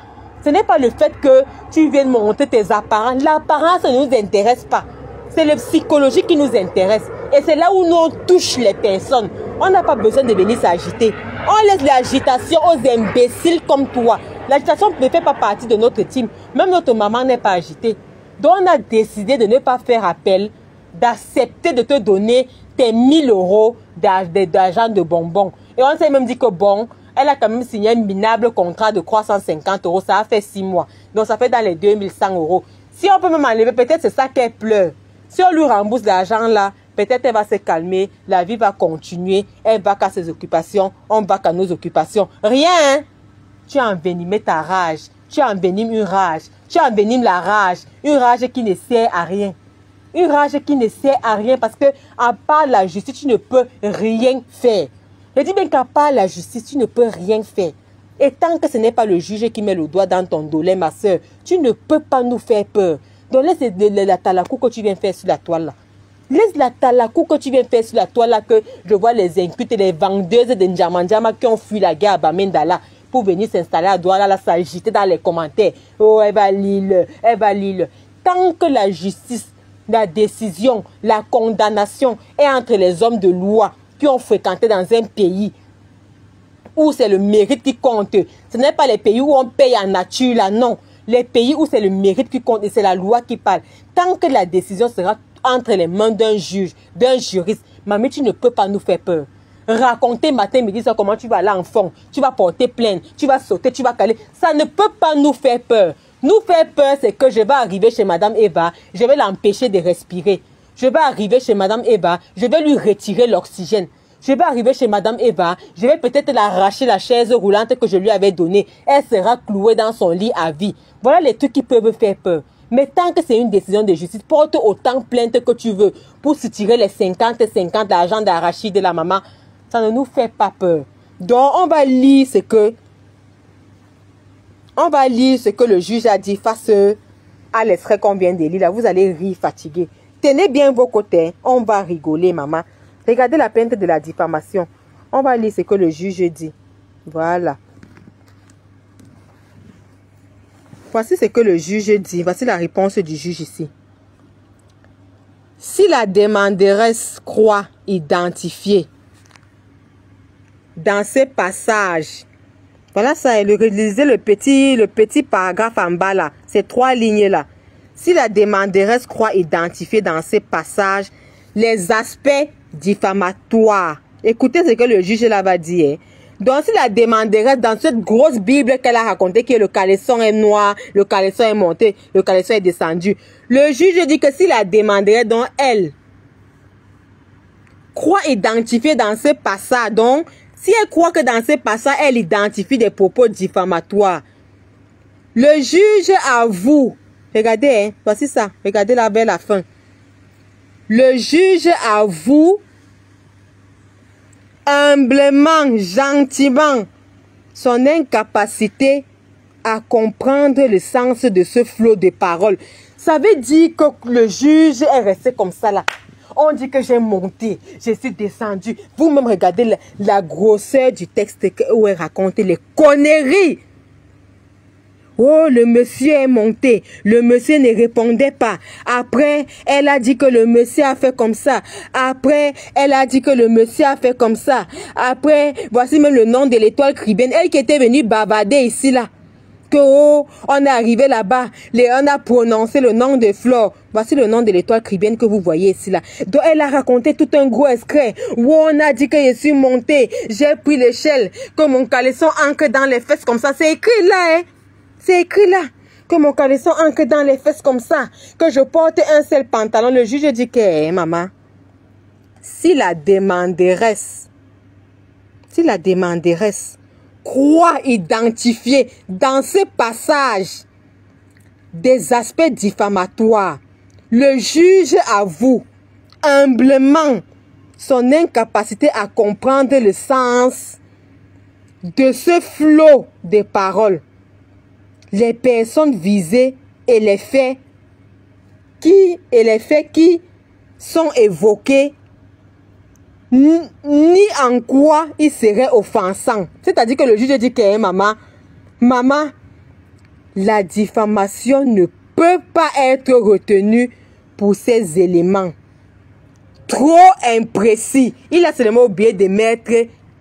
Ce n'est pas le fait que tu viennes montrer tes apparences. L'apparence ne nous intéresse pas. C'est le psychologique qui nous intéresse. Et c'est là où nous on touche les personnes. On n'a pas besoin de venir s'agiter. On laisse l'agitation aux imbéciles comme toi. L'agitation ne fait pas partie de notre team. Même notre maman n'est pas agitée. Donc, on a décidé de ne pas faire appel, d'accepter de te donner tes 1000 € d'argent de bonbons. Et on s'est même dit que bon, elle a quand même signé un minable contrat de 350 €. Ça a fait 6 mois. Donc, ça fait dans les 2100 €. Si on peut même enlever, peut-être c'est ça qu'elle pleure. Si on lui rembourse l'argent là, peut-être elle va se calmer, la vie va continuer, elle va qu'à ses occupations, on va qu'à nos occupations. Rien, hein? Tu envenimes ta rage, tu envenimes une rage, tu envenimes la rage, une rage qui ne sert à rien. Une rage qui ne sert à rien parce que à part la justice, tu ne peux rien faire. Je dis bien qu'à part la justice, tu ne peux rien faire. Et tant que ce n'est pas le juge qui met le doigt dans ton dos, ma soeur, tu ne peux pas nous faire peur. Donc laisse la talakou que tu viens faire sur la toile là. Laisse la talakou que tu viens faire sur la toile là, que je vois les incultes et les vendeuses de Ndjamandjama qui ont fui la guerre à Bamendala pour venir s'installer à Douala, là, s'agiter dans les commentaires. Oh, elle va lire, elle va lire. Tant que la justice, la décision, la condamnation est entre les hommes de loi qui ont fréquenté dans un pays où c'est le mérite qui compte. Ce n'est pas les pays où on paye en nature, là, non. Les pays où c'est le mérite qui compte et c'est la loi qui parle. Tant que la décision sera entre les mains d'un juge, d'un juriste, mamie, tu ne peux pas nous faire peur. Raconter matin, midi, ça, comment tu vas aller en fond, tu vas porter plainte, tu vas sauter, tu vas caler. Ça ne peut pas nous faire peur. Nous faire peur, c'est que je vais arriver chez Madame Eva, je vais l'empêcher de respirer. Je vais arriver chez Madame Eva, je vais lui retirer l'oxygène. Je vais arriver chez Madame Eva, je vais peut-être l'arracher la chaise roulante que je lui avais donnée. Elle sera clouée dans son lit à vie. Voilà les trucs qui peuvent faire peur. Mais tant que c'est une décision de justice, porte autant plainte que tu veux pour se tirer les 50 d'argent d'arachide de la maman. Ça ne nous fait pas peur. Donc, on va lire ce que le juge a dit face à l'extrait qu'on vient de lire. Là, vous allez rire fatigué. Tenez bien vos côtés. On va rigoler, maman. Regardez la plainte de la diffamation. On va lire ce que le juge dit. Voilà. Voici ce que le juge dit. Voici la réponse du juge ici. Si la demanderesse croit identifier dans ce passage, voilà ça, lisez le petit paragraphe en bas là, ces 3 lignes là. Si la demanderesse croit identifier dans ce passage les aspects diffamatoires, écoutez ce que le juge là va dire. Donc si la demanderesse dans cette grosse Bible qu'elle a racontée que le caleçon est noir, le caleçon est monté, le caleçon est descendu, le juge dit que si la demanderesse, donc elle, croit identifier dans ce passage, donc si elle croit que dans ce passage, elle identifie des propos diffamatoires, le juge avoue, regardez, hein, voici ça, regardez là vers la fin. Le juge avoue humblement, gentiment, son incapacité à comprendre le sens de ce flot de paroles. Ça veut dire que le juge est resté comme ça là. On dit que j'ai monté, je suis descendu. Vous-même regardez la grosseur du texte où elle raconte les conneries. Oh, le monsieur est monté. Le monsieur ne répondait pas. Après, elle a dit que le monsieur a fait comme ça. Après, elle a dit que le monsieur a fait comme ça. Après, voici même le nom de l'étoile caribéenne. Elle qui était venue bavarder ici, là. Que, oh, on est arrivé là-bas. On a prononcé le nom de Flore. Voici le nom de l'étoile caribéenne que vous voyez ici, là. Donc, elle a raconté tout un gros extrait où on a dit que je suis montée. J'ai pris l'échelle. Que mon caleçon ancre dans les fesses comme ça. C'est écrit là, hein. C'est écrit là, que mon caleçon ancre dans les fesses comme ça, que je porte un seul pantalon. Le juge dit que, maman, si la demanderesse croit identifier dans ce passage des aspects diffamatoires, le juge avoue humblement son incapacité à comprendre le sens de ce flot de paroles. Les personnes visées et les faits qui sont évoqués, ni en quoi ils seraient offensants. C'est-à-dire que le juge dit que maman, la diffamation ne peut pas être retenue pour ces éléments. Trop imprécis. Il a seulement oublié de mettre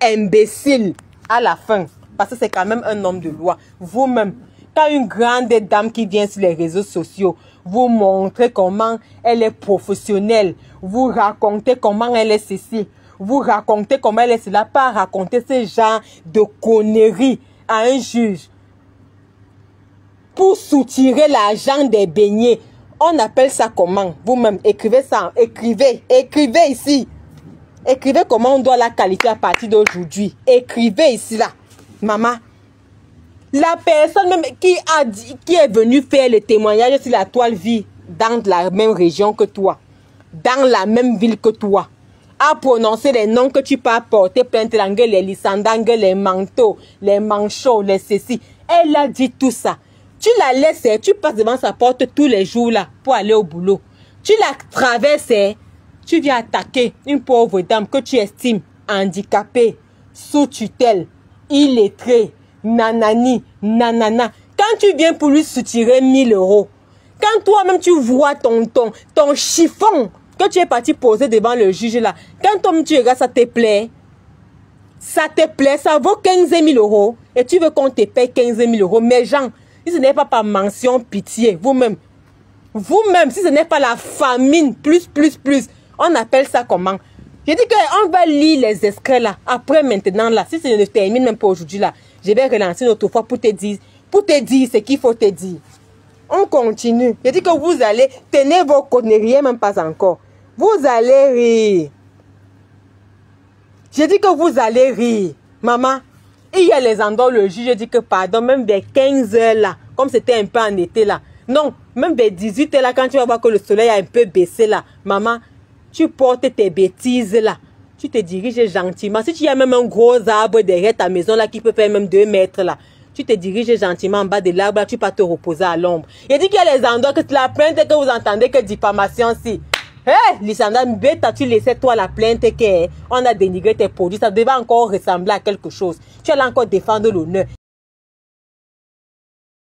imbécile à la fin. Parce que c'est quand même un homme de loi. Vous-même, Quand une grande dame qui vient sur les réseaux sociaux vous montre comment elle est professionnelle, vous racontez comment elle est ceci, vous racontez comment elle est cela, pas raconter ce genre de conneries à un juge pour soutirer l'argent des beignets. On appelle ça comment? Vous-même, écrivez ça. Écrivez ici. Écrivez comment on doit la qualifier à partir d'aujourd'hui. Écrivez ici, là. Maman. La personne même qui est venue faire le témoignage sur la toile vit dans la même région que toi, dans la même ville que toi, a prononcé les noms que tu peux porter plainte, les lisandangues, les manteaux, les manchots, les ceci. Elle a dit tout ça. Tu la laisses, tu passes devant sa porte tous les jours là pour aller au boulot. Tu la traverses, tu viens attaquer une pauvre dame que tu estimes handicapée, sous tutelle, illettrée, nanani, nanana. Quand tu viens pour lui soutirer 1000 €, quand toi-même tu vois ton chiffon que tu es parti poser devant le juge là, quand toi-même tu regardes, ça te plaît, ça vaut 15 000 € et tu veux qu'on te paye 15 000 €. Mais Jean, si ce n'est pas par mention pitié, vous-même, si ce n'est pas la famine, plus, on appelle ça comment? J'ai dit qu'on va lire les extraits là, après maintenant là, si ça ne termine même pas aujourd'hui là, je vais relancer une autre fois pour te dire ce qu'il faut te dire. On continue. J'ai dit que vous allez, tenez vos conneries, même pas encore. Vous allez rire. J'ai dit que vous allez rire. Maman, il y a les endroits où le juge dit que pardon, même vers 15 h là, comme c'était un peu en été là. Non, même vers 18 h là, quand tu vas voir que le soleil a un peu baissé là. Maman, tu portes tes bêtises là. Tu te diriges gentiment. Si tu as même un gros arbre derrière ta maison là qui peut faire même 2 mètres là, tu te diriges gentiment en bas de l'arbre là, tu peux te reposer à l'ombre. Il dit qu'il y a les endroits que la plainte que vous entendez que diffamation si. Hé, Lysandra, tu laissais toi la plainte qu'on a dénigré tes produits. Ça devait encore ressembler à quelque chose. Tu allais encore défendre l'honneur.